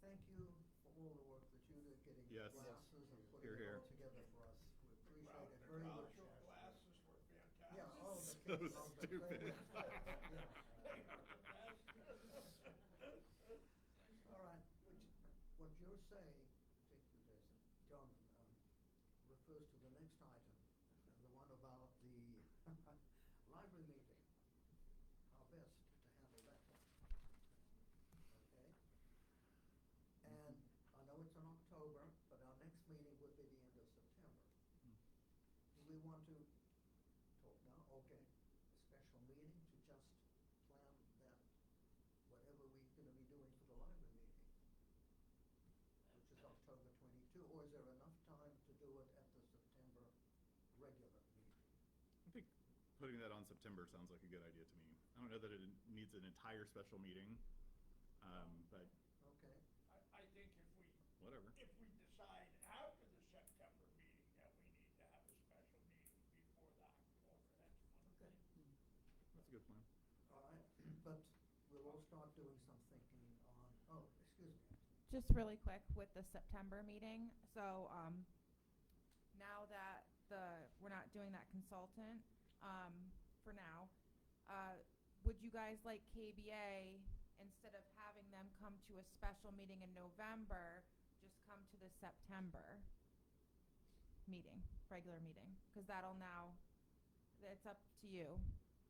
Thank you for all the work that you did getting the Yes. glasses and putting Here, it here. all together for us. We appreciate Well, it the very much. Groucho glasses were fantastic. Yeah, oh, the So kids loved it. They stupid. were- yeah. They were the best. All right, what you're saying, particularly Jason, John, refers to the next item, the one about the library meeting. How best to handle that one. Okay? And I know it's in October, but our next meeting would be the end of September. Do we want to talk now? Okay, a special meeting to just plan that, whatever we're gonna be doing for the library meeting, which is October 22, or is there enough time to do it at the September regular meeting? I think putting that on September sounds like a good idea to me. I don't know that it needs an entire special meeting, but Okay, I think whatever. if we decide after the September meeting that we need to have a special meeting before the October, that's one okay, thing. That's a good plan. all right, but we'll all start doing some thinking on, oh, excuse me. Just really quick with the September meeting, so, now that we're not doing that consultant, for now, would you guys like KBA, instead of having them come to a special meeting in November, just come to the September meeting, regular meeting? Cause that'll now, it's up to you.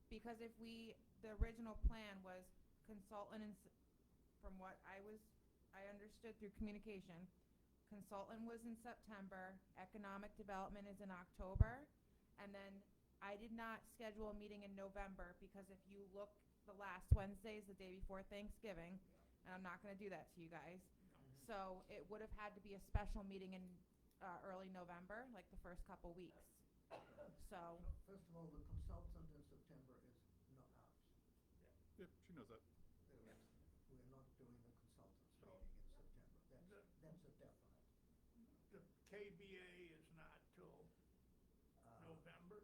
Because if the original plan was consultant from what I understood through communication, consultant was in September, economic development is in October, and then I did not schedule a meeting in November because if you look, the last Wednesday is the day before Thanksgiving, and I'm not gonna do that to you guys. So it would have had to be a special meeting in early November, like the first couple weeks. So, First of all, the consultant in September is not ours. Yeah, she knows that. We're not doing the consultants meeting in September. That's a definite. The KBA is not till Uh, November?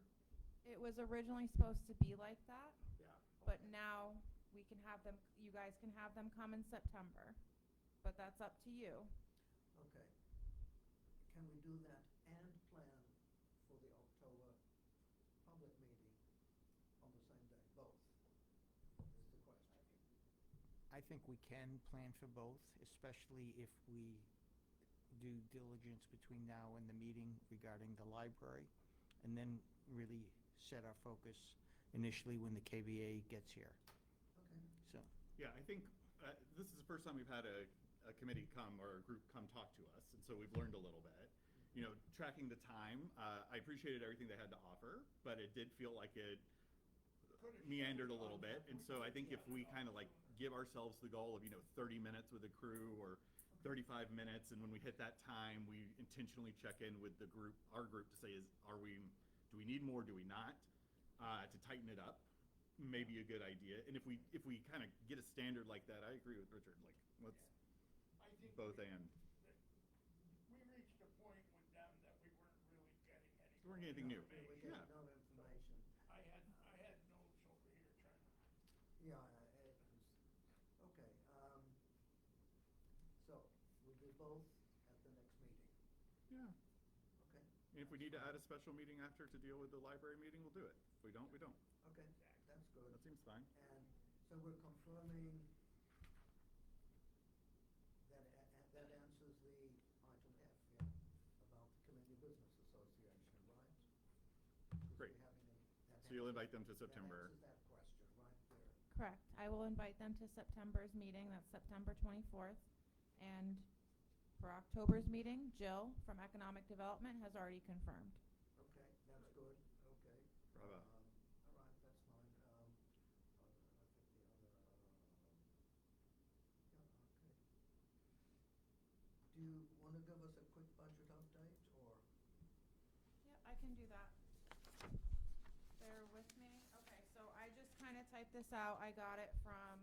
it was originally supposed to be like that, Yeah. but now we can have them, you guys can have them come in September. But that's up to you. Okay. Can we do that and plan for the October public meeting on the same day, both, is the question. I think we can plan for both, especially if we do diligence between now and the meeting regarding the library, and then really set our focus initially when the KBA gets here. Okay. So, Yeah, I think this is the first time we've had a committee come or a group come talk to us, and so we've learned a little bit. You know, tracking the time, I appreciated everything they had to offer, but it did feel like it meandered a little bit. And so I think if we kind of like give ourselves the goal of, 30 minutes with a crew or 35 minutes, and when we hit that time, we intentionally check in with our group to say, do we need more, do we not? To tighten it up, may be a good idea. And if we kind of get a standard like that, I agree with Richard, like, let's I think both we and. reached a point with them that we weren't really getting any. There weren't anything new. We're Yeah. getting no information. I had notes over here trying to. Yeah, it was, okay, so, we'll do both at the next meeting, Yeah. okay? And if we need to add a special meeting after to deal with the library meeting, we'll do it. If we don't, we don't. Okay, that's good. That seems fine. And so we're confirming that, that answers the item F, yeah, about the Community Business Association, right? 'Cause Great. we're having that So you'll answers- invite them to September. That answers that question right there. Correct. I will invite them to September's meeting, that's September 24th. And for October's meeting, Jill from Economic Development has already confirmed. Okay, that's good, okay. Bravo. All right, that's fine. I think the other, yeah, okay. Do you want to give us a quick budget update, or? Yep, I can do that. Bear with me. Okay, so I just kind of typed this out. I got it from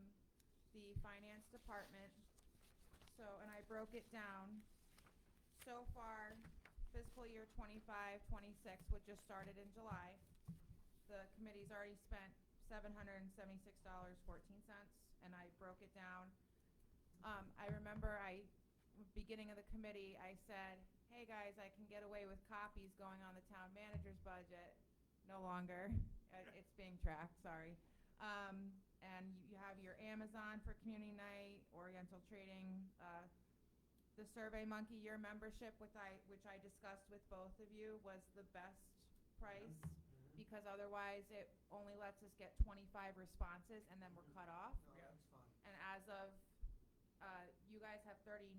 the finance department. So, and I broke it down. So far, fiscal year 25-26, which just started in July, the committee's already spent $776.14, and I broke it down. I remember beginning of the committee, I said, hey guys, I can get away with copies going on the town manager's budget. No longer. It's being tracked, sorry. And you have your Amazon for community night, Oriental Trading, the Survey Monkey year membership, which I discussed with both of you, was the best price, because otherwise it only lets us get 25 responses and then we're cut off. No, that's fine. And as of, you guys have 39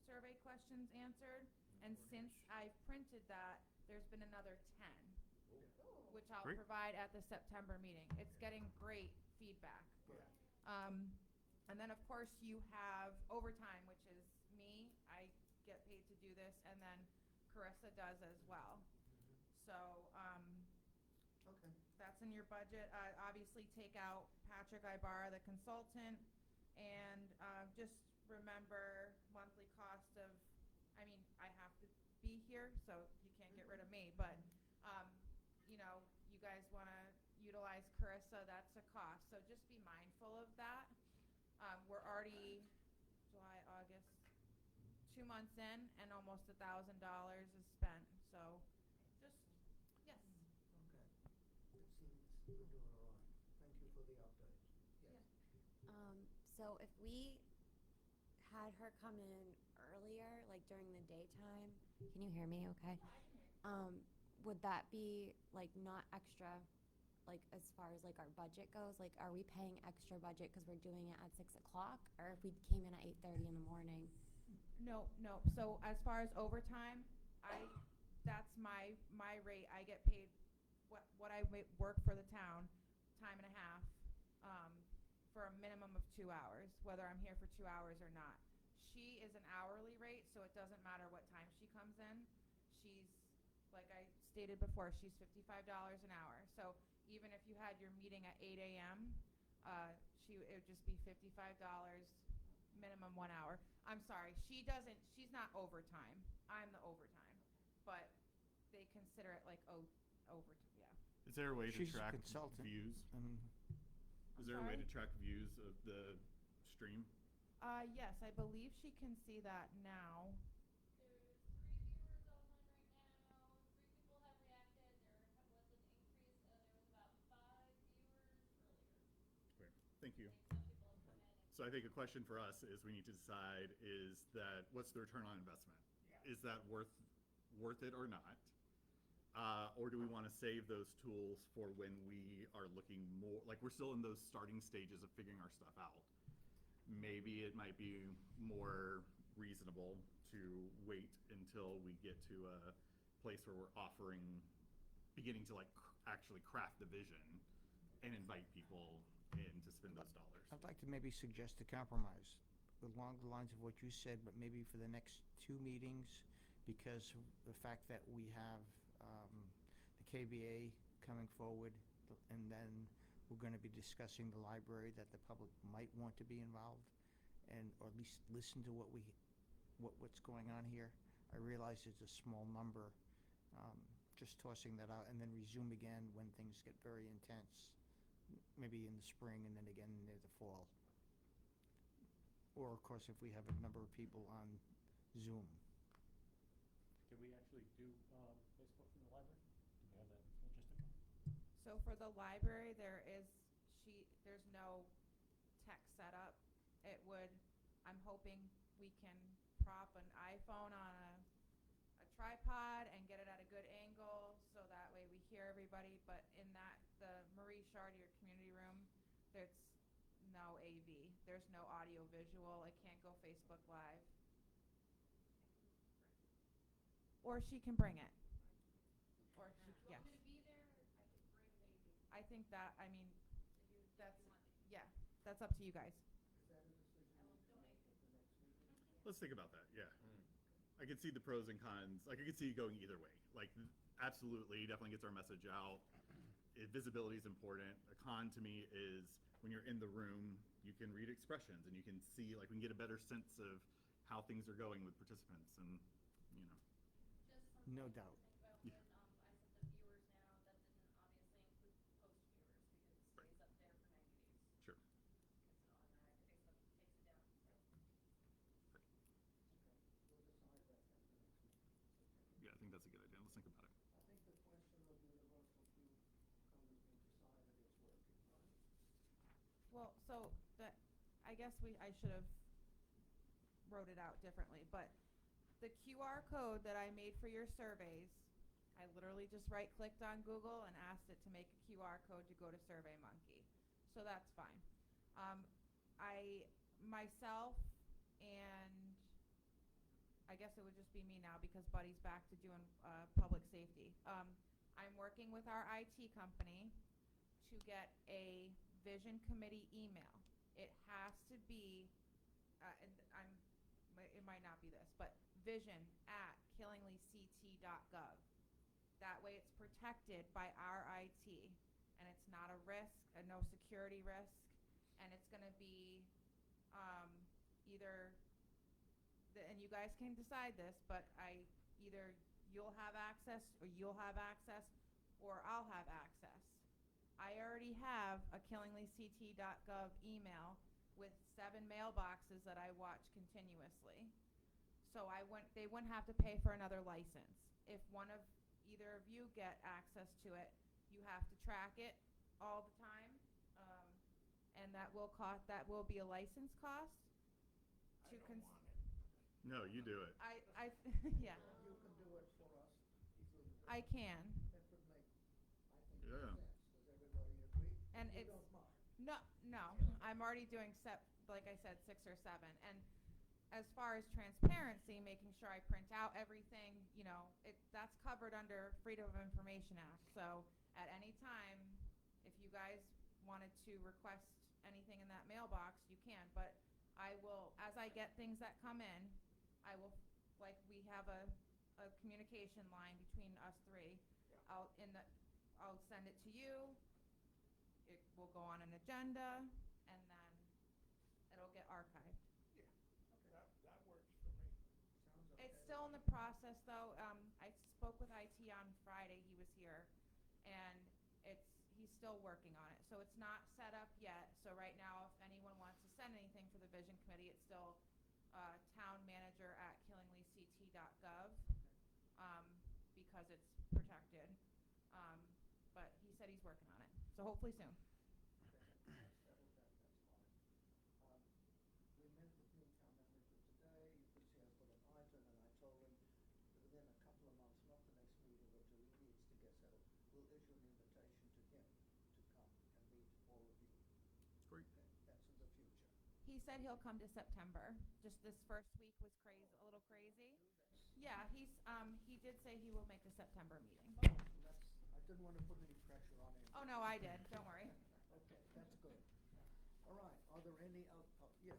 survey questions answered, and since I've printed that, there's been another 10, which I'll Great. provide at the September meeting. It's getting great feedback. Good. And then, of course, you have overtime, which is me. I get paid to do this, and then Carissa does as well. So, Okay. that's in your budget. Obviously, take out Patrick Ibarra, the consultant, and just remember monthly cost of, I mean, I have to be here, so you can't get rid of me, but, you know, you guys want to utilize Carissa, that's a cost. So just be mindful of that. We're already July, August, 2 months in, and almost $1,000 is spent. So just, yes. Okay. It seems we're doing all right. Thank you for the update. Yes. So if we had her come in earlier, like during the daytime, can you hear me okay? Would that be like not extra, like as far as like our budget goes? Like, are we paying extra budget because we're doing it at 6 o'clock, or if we came in at 8:30 in the morning? No. So as far as overtime, that's my rate. I get paid what I work for the town, time and a half, for a minimum of 2 hours, whether I'm here for 2 hours or not. She is an hourly rate, so it doesn't matter what time she comes in. She's, like I stated before, she's $55 an hour. So even if you had your meeting at 8 a.m., it would just be $55 minimum 1 hour. I'm sorry, she's not overtime. I'm the overtime. But they consider it like overtime, yeah. Is there a way to She's a track consultant. views? And Is there a way sorry? to track views of the stream? Yes, I believe she can see that now. There's 3 viewers online right now. 3 people have reacted. There was an increase. There was about 5 viewers earlier. Great. Thank you. Some people have come in. So I think a question for us is we need to decide is that what's the return on investment? Yeah. Is that worth it or not? Or do we want to save those tools for when we are looking more, like we're still in those starting stages of figuring our stuff out. Maybe it might be more reasonable to wait until we get to a place where we're beginning to like actually craft the vision and invite people in to spend those dollars. I'd like to maybe suggest a compromise. along the lines of what you said, but maybe for the next 2 meetings, because of the fact that we have the KBA coming forward, and then we're going to be discussing the library, that the public might want to be involved, and or at least listen to what's going on here. I realize it's a small number, just tossing that out, and then resume again when things get very intense, maybe in the spring and then again near the fall. Or, of course, if we have a number of people on Zoom. Can we actually do Facebook from the library? Do we have that logistical? So for the library, there's no tech setup. I'm hoping we can prop an iPhone on a tripod and get it at a good angle, so that way we hear everybody, but in the Marie Chartier community room, there's no AV. There's no audio visual. It can't go Facebook Live. Or she can bring it. Or she, yes. I think that, that's up to you guys. Let's think about that, yeah. I could see the pros and cons. Like, I could see it going either way. Like, absolutely, definitely gets our message out. Visibility is important. A con to me is when you're in the room, you can read expressions and you can see, like, we can get a better sense of how things are going with participants and, you know. No doubt. Think about when I set the viewers now, that didn't obviously include post viewers because it stays up there for 90 days. Sure. It's an automatic, takes it down, so. Yeah, I think that's a good idea. Let's think about it. I think the question of universal queue code has been decided, it's working, right? Well, so I guess I should have wrote it out differently, but the QR code that I made for your surveys, I literally just right-clicked on Google and asked it to make a QR code to go to SurveyMonkey. So that's fine. Myself and I guess it would just be me now because Buddy's back to doing public safety. I'm working with our IT company to get a vision committee email. It has to be, it might not be this, but vision@killinglyct.gov. That way it's protected by our IT, and it's not a risk, no security risk, and it's going to be and you guys can decide this, but either you'll have access or I'll have access. I already have a killinglyct.gov email with 7 mailboxes that I watch continuously. So they wouldn't have to pay for another license. If either of you get access to it, you have to track it all the time, and that will be a license cost. I don't want it. No, you do it. Yeah. You can do it for us. I can. That would make, I think, Yeah. sense. Does everybody agree? And You it's don't mind? no. I'm already doing like I said, 6 or 7. And as far as transparency, making sure I print out everything, that's covered under Freedom of Information Act. So at any time, if you guys wanted to request anything in that mailbox, you can. But I will, as I get things that come in, I will, like we have a communication line between us 3. Yeah. I'll send it to you. It will go on an agenda, and then it'll get archived. Yeah, that works for me. Sounds okay. It's still in the process, though. I spoke with IT on Friday. He was here, and he's still working on it. So it's not set up yet. So right now, if anyone wants to send anything for the Vision Committee, it's still townmanager@killinglyct.gov because it's protected. But he said he's working on it. So hopefully soon. Okay, settled that, that's fine. We met with new town manager today. You could see I put an item, and I told him within a couple of months, not the next meeting, but till he needs to get settled, we'll issue an invitation to him to come and meet all of you. Great. Okay, that's in the future. He said he'll come to September. Just this first week was a little crazy. Yeah, he did say he will make the September meeting. I didn't want to put any pressure on him. Oh, no, I did. Don't worry. Okay, that's good. All right, are there any yes, Ashley?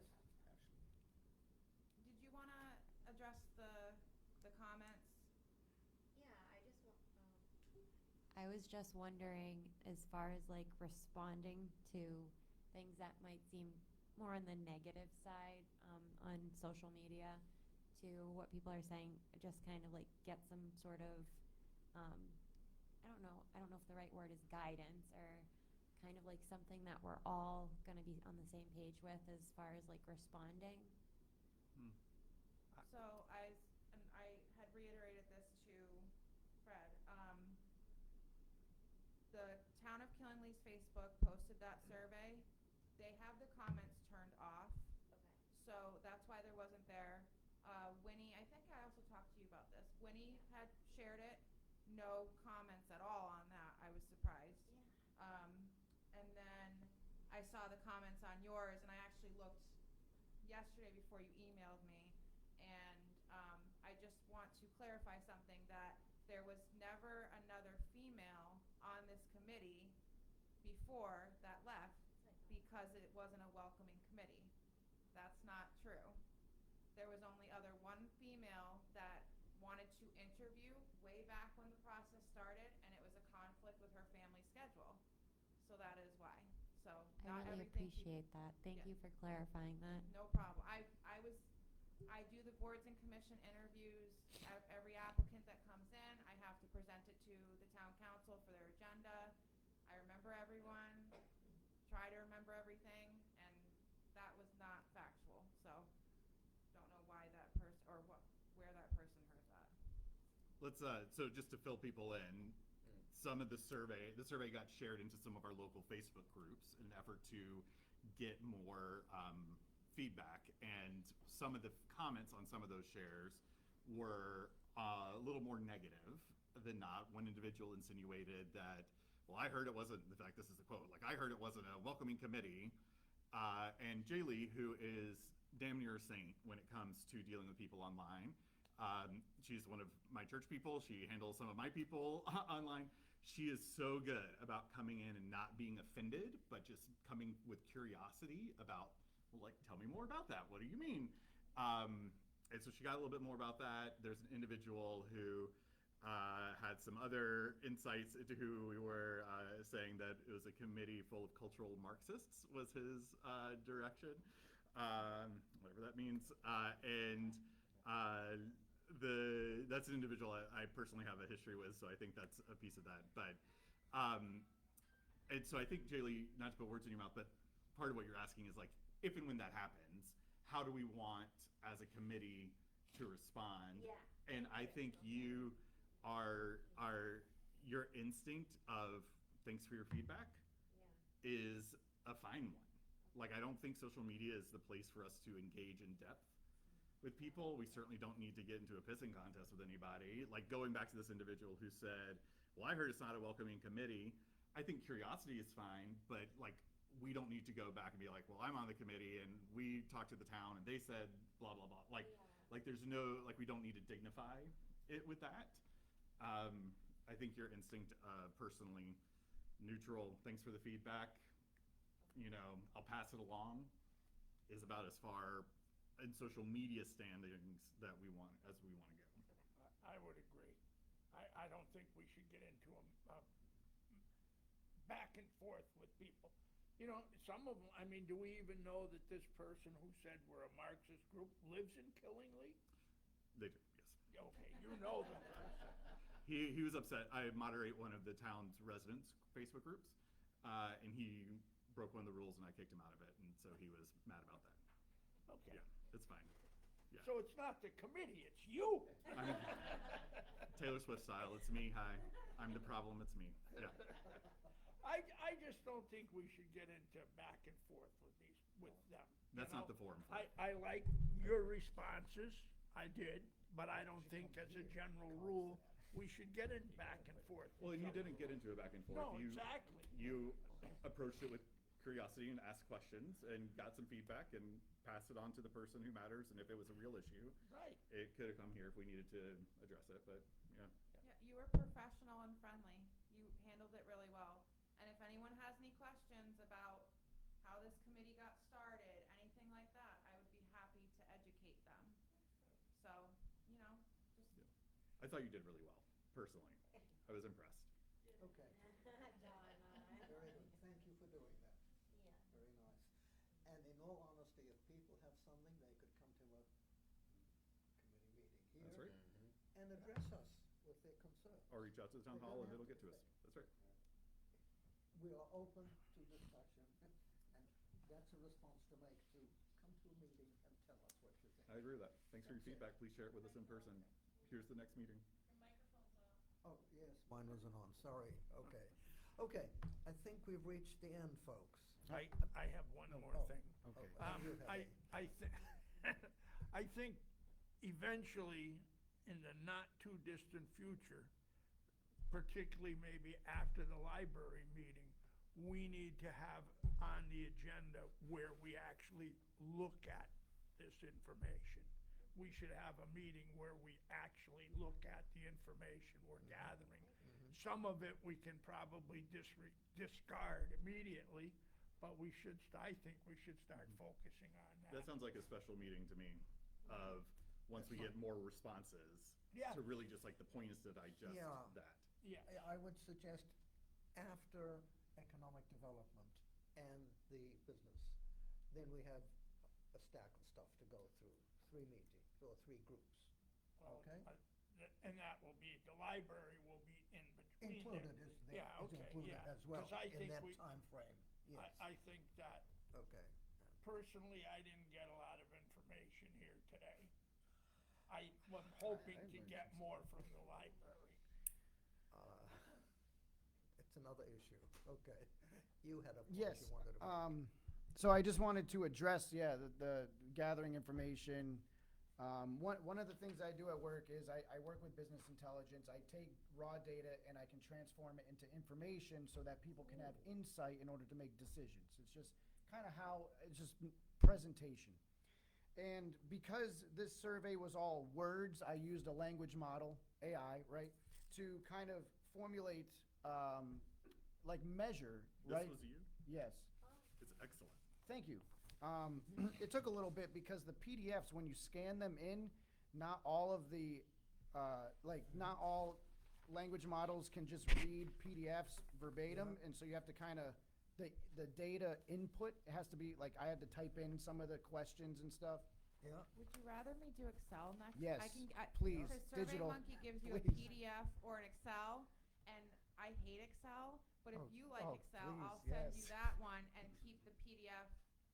I was just wondering, as far as like responding to things that might seem more on the negative side on social media, to what people are saying, just kind of like get some sort of, I don't know if the right word is guidance, or kind of like something that we're all going to be on the same page with as far as like responding. So and I had reiterated this to Fred. The town of Killingly's Facebook posted that survey. They have the comments turned off. So that's why there wasn't there. Winnie, I think I also talked to you about this. Winnie had shared it. No comments at all on that. I was surprised. And then I saw the comments on yours, and I actually looked yesterday before you emailed me. And I just want to clarify something, that there was never another female on this committee before that left because it wasn't a welcoming committee. That's not true. There was only one female that wanted to interview way back when the process started, and it was a conflict with her family schedule. So that is why. So I not really everything appreciate that. Thank Yeah. you for clarifying that. No problem. I do the boards and commission interviews. Every applicant that comes in, I have to present it to the town council for their agenda. I remember everyone, try to remember everything, and that was not factual. So don't know why that person, or where that person heard that. Let's, so just to fill people in, some of the survey got shared into some of our local Facebook groups in an effort to get more feedback, and some of the comments on some of those shares were a little more negative than not. One individual insinuated that, well, I heard it wasn't, in fact, this is a quote, like, I heard it wasn't a welcoming committee. And Jaylee, who is damn near a saint when it comes to dealing with people online, she's one of my church people. She handles some of my people online. She is so good about coming in and not being offended, but just coming with curiosity about, well, like, tell me more about that. What do you mean? And so she got a little bit more about that. There's an individual who had some other insights into who we were, saying that it was a committee full of cultural Marxists was his direction, whatever that means. That's an individual I personally have a history with, so I think that's a piece of that. But and so I think, Jaylee, not to put words in your mouth, but part of what you're asking is, like, if and when that happens, how do we want as a committee to respond? Yeah. And I think your instinct of thanks for your feedback is a fine one. Like, I don't think social media is the place for us to engage in depth with people. We certainly don't need to get into a pissing contest with anybody. Like, going back to this individual who said, well, I heard it's not a welcoming committee. I think curiosity is fine, but, like, we don't need to go back and be like, well, I'm on the committee and we talked to the town and they said blah, blah, blah. Like, there's no, like, we don't need to dignify it with that. I think your instinct, personally neutral, thanks for the feedback, you know, I'll pass it along, is about as far in social media standings that we want to go. I would agree. I don't think we should get into a back and forth with people. You know, some of them, I mean, do we even know that this person who said we're a Marxist group lives in Killingly? They do, yes. Okay, you know them. He was upset. I moderate one of the town's residents' Facebook groups, and he broke one of the rules and I kicked him out of it, and so he was mad about that. Okay. Yeah, it's fine. Yeah. So it's not the committee, it's you. Taylor Swift style, it's me, hi. I'm the problem, it's me. Yeah. I just don't think we should get into back and forth with them. That's not the forum for it. I like your responses, I did, but I don't think as a general rule, we should get in back and forth. Well, and you didn't get into a back and forth. No, exactly. You approached it with curiosity and asked questions and got some feedback and passed it on to the person who matters. And if it was a real issue, Right. it could have come here if we needed to address it, but yeah. Yeah, you were professional and friendly. You handled it really well. And if anyone has any questions about how this committee got started, anything like that, I would be happy to educate them. So, you know, just I thought you did really well, personally. I was impressed. Okay. address us with their concerns. Or reach out to the town They hall don't and have it'll to get to us. do That's right. We are open to discussion, and that's a response to make, to come to a meeting and tell us what you think. I agree with that. Thanks for your That's it. feedback. Please share it with us in person. Here's the next meeting. Your microphone's off. Oh, yes, mine wasn't on, sorry, okay. Okay, I think we've reached the end, folks. I have one more Oh, thing. Okay. Um, I think eventually, in the not-too-distant future, particularly maybe after the library meeting, we need to have on the agenda where we actually look at this information. We should have a meeting where we actually look at the information we're gathering. Some of it we can probably discard immediately, but I think we should start focusing on that. That sounds like a special meeting to me of, once we get more responses, Yeah. to really just like the point is to digest Yeah. that. Yeah. I would suggest after economic development and the business, then we have a stack of stuff to go through, 3 meetings or 3 groups. Well, Okay. And that will be, the library will be in between there. Included is there, Yeah, is okay, included yeah. as well 'Cause I in think that we- timeframe, yes. I think that, Okay. personally, I didn't get a lot of information here today. I was hoping to learned get some more from the library. It's another issue, okay. You had a point Yes, you wanted to make. so I just wanted to address, the gathering information. One of the things I do at work is I work with business intelligence. I take raw data and I can transform it into information so that people can have insight in order to make decisions. It's just kind of it's just presentation. And because this survey was all words, I used a language model, AI, right, to kind of formulate, measure, right? This was you? Yes. It's excellent. Thank you. It took a little bit because the PDFs, when you scan them in, not all of the, not all language models can just read PDFs verbatim, and so you have to kind of, the data input, it has to be, I had to type in some of the questions and stuff. Yeah, Would you rather me do Excel next? Yes, I please, Because digital, SurveyMonkey gives you a please. PDF or an Excel, and I hate Excel, but if Oh, you like oh, Excel, I'll please, send you yes. that one and keep the PDF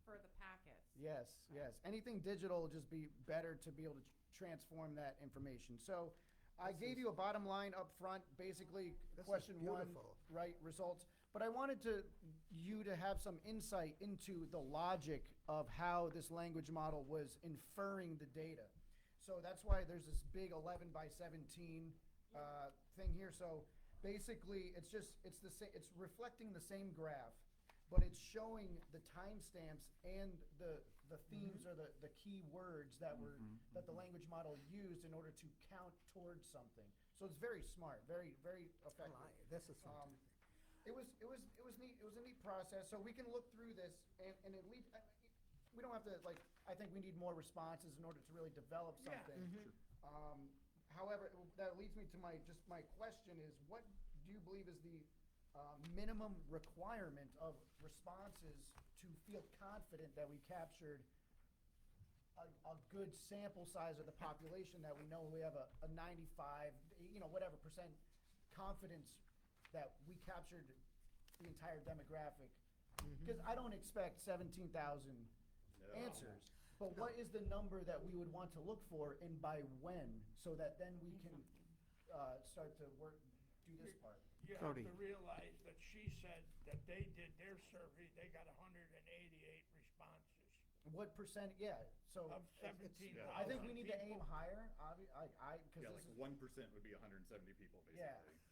for the packets. Yes, yes. Anything digital will just be better to be able to transform that information. So I This gave is- you a bottom line up front, basically This is question one, beautiful. right, results. But I wanted you to have some insight into the logic of how this language model was inferring the data. So that's why there's this big 11 by 17 thing here. So basically, it's reflecting the same graph, but it's showing the timestamps and the themes or the key words that that the language model used in order to count towards something. So it's very smart, very, very effective. This is something. It was neat. It was a neat process. So we can look through this and at least, we don't have to, I think we need more responses in order to really develop Yeah. something. However, that leads me to my question is, what do you believe is the minimum requirement of responses to feel confident that we captured a good sample size of the population, that we know we have a 95, whatever percent confidence that we captured the entire demographic? Because I don't expect 17,000 answers, but what is the number that we would want to look for and by when, so that then we can start to do this part? You have to realize that she said that they did their survey, they got 188 responses. What percent, so. Of it's- 17,000 I think we need to aim people. higher, because Yeah, this is, 1% would be 170 people, basically.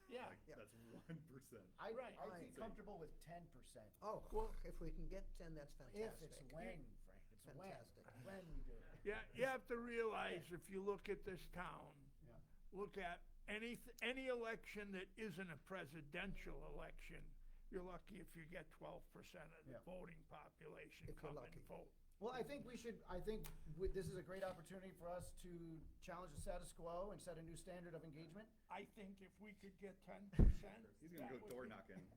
Yeah. Yeah. Like, that's 1%. I'd Right. be comfortable with 10%. Oh, if we can get 10, that's If fantastic. it's when, Frank, it's Fantastic. when we do it. Yeah, you have to realize, if you look at this town, Yeah. look at any election that isn't a presidential election, you're lucky if you get 12% of the Yeah. voting population If you're come and lucky. vote. Well, I think this is a great opportunity for us to challenge the status quo and set a new standard of engagement. I think if we could get 10%. He's gonna that go would door be- knocking.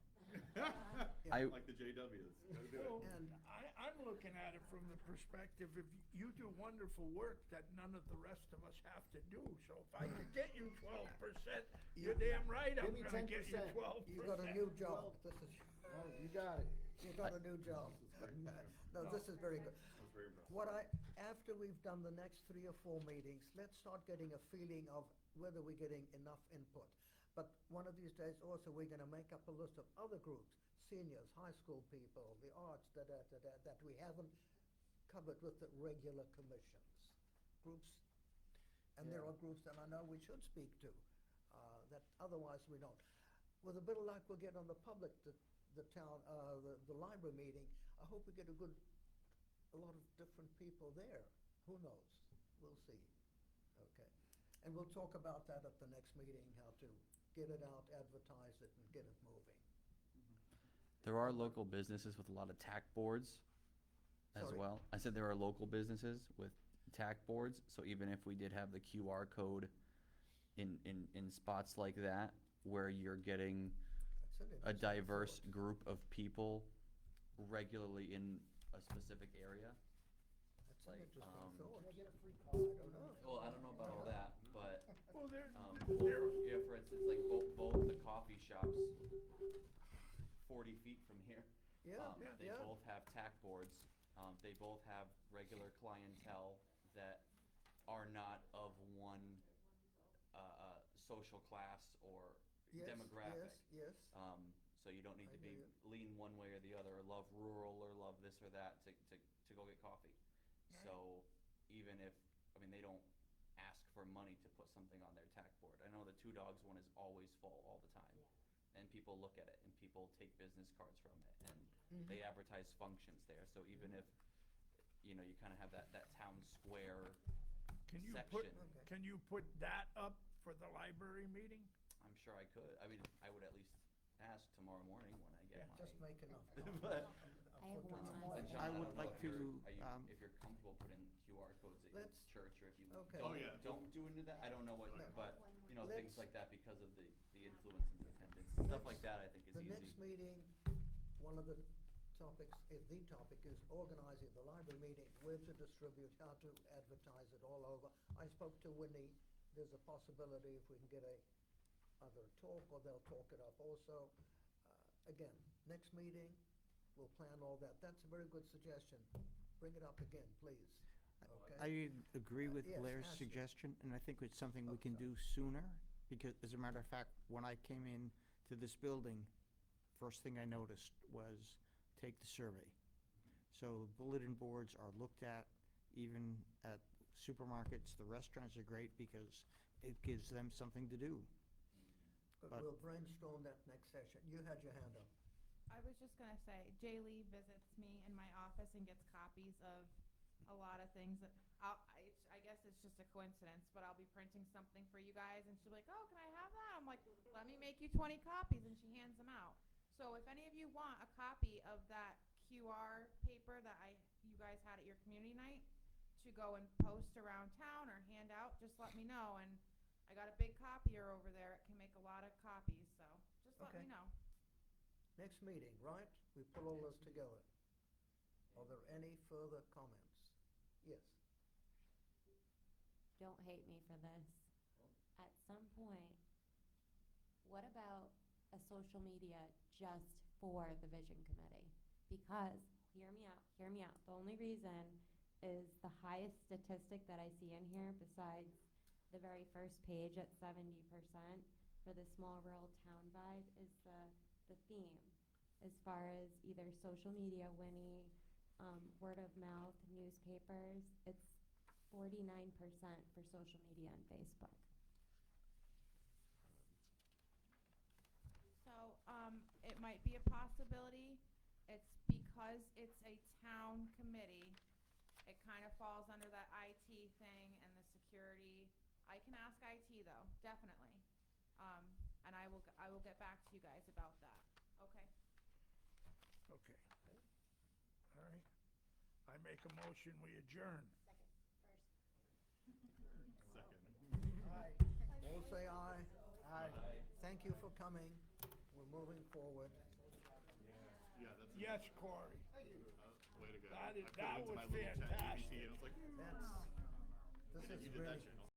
I- Like the JWs. Gotta do it. And I'm looking at it from the perspective, if you do wonderful work that none of the rest of us have to do. So if I can get you 12%, you're damn right I'm Give me gonna get you 10%. 12%. You got a new job. This is, Oh, you got it. you got a new job. No, this is very good. That's very impressive. After we've done the next 3 or 4 meetings, let's start getting a feeling of whether we're getting enough input. But one of these days also, we're gonna make up a list of other groups, seniors, high school people, the arts, that we haven't covered with the regular commissions. Groups, and there Yeah. are groups that I know we should speak to, that otherwise we don't. With a bit of luck, we'll get on the public, the town, the library meeting. I hope we get a lot of different people there. Who knows? We'll see. Okay. And we'll talk about that at the next meeting, how to get it out, advertise it, and get it moving. There are local businesses with a lot of tack boards as Sorry? well. I said there are local businesses with tack boards, so even if we did have the QR code in spots like that, where you're getting That's an a interesting diverse thought. group of people regularly in a specific area. That's like, an interesting um, thought. Can I get a free card? I don't know. Well, I don't know about all that, but, Well, there, yeah, for instance, like both the coffee shops 40 feet from here. Yeah, They yeah. both have tack boards. They both have regular clientele that are not of one social class or Yes, demographic. Yes, yes. So you don't need I to be hear you. lean one way or the other, or love rural, or love this or that to go get coffee. So even if, I mean, they don't ask for money to put something on their tack board. I know the Two Dogs one is always full all the time. And people look at it, and people take business cards from it, and they advertise functions there. So even if, you know, you kind of have that town square can you section. put, Okay. can you put that up for the library meeting? I'm sure I could. I mean, I would at least ask tomorrow morning when I get my. Just make enough. But, I have one but last. John, I don't would know like if you're- to, if you're comfortable putting QR codes at your Let's- church, or if you okay. don't, Oh, yeah. don't do into that. I don't know what, No. but, you know, things Let's- like that because of the influence and the attendance, stuff like that, I think is The easy. next meeting, one of the topics, the topic is organizing the library meeting, where to distribute, how to advertise it all over. I spoke to Winnie, there's a possibility if we can get either a talk or they'll talk it up also. Again, next meeting, we'll plan all that. That's a very good suggestion. Bring it up again, please. Okay? I agree with Yes, Blair's ask you. suggestion, and I think it's something we can so. do sooner, because as a matter of fact, when I came in to this building, first thing I noticed was take the survey. So bulletin boards are looked at, even at supermarkets. The restaurants are great because it gives them something to do. But but- we'll brainstorm that next session. You had your hand up. I was just gonna say, Jay Lee visits me in my office and gets copies of a lot of things that, I guess it's just a coincidence, but I'll be printing something for you guys, and she'll be like, oh, can I have that? I'm like, let me make you 20 copies, and she hands them out. So if any of you want a copy of that QR paper that you guys had at your community night to go and post around town or hand out, just let me know, and I got a big copier over there, it can make a lot of copies, so just let Okay. me know. Next meeting, right? We pull all this together. Are there any further comments? Yes. Don't hate me for this. At some point, what about a social media just for the vision committee? Because, hear me out, hear me out. The only reason is the highest statistic that I see in here, besides the very first page at 70% for the small rural town vibe, is the theme. As far as either social media, Winnie, word of mouth, newspapers, it's 49% for social media and Facebook. So, it might be a possibility. It's because it's a town committee. It kind of falls under that IT thing and the security. I can ask IT though, definitely. And I will get back to you guys about that. Okay. Okay. All right. I make a motion, we adjourn. Second. Aye. All say aye. Aye. Thank you for coming. We're moving forward. Yeah, that's. Yes, Corey. Way to go. That I is- put it that into was my little chat GPT, fantastic. and it's like, That's, this "Hey, is you did that really, channel."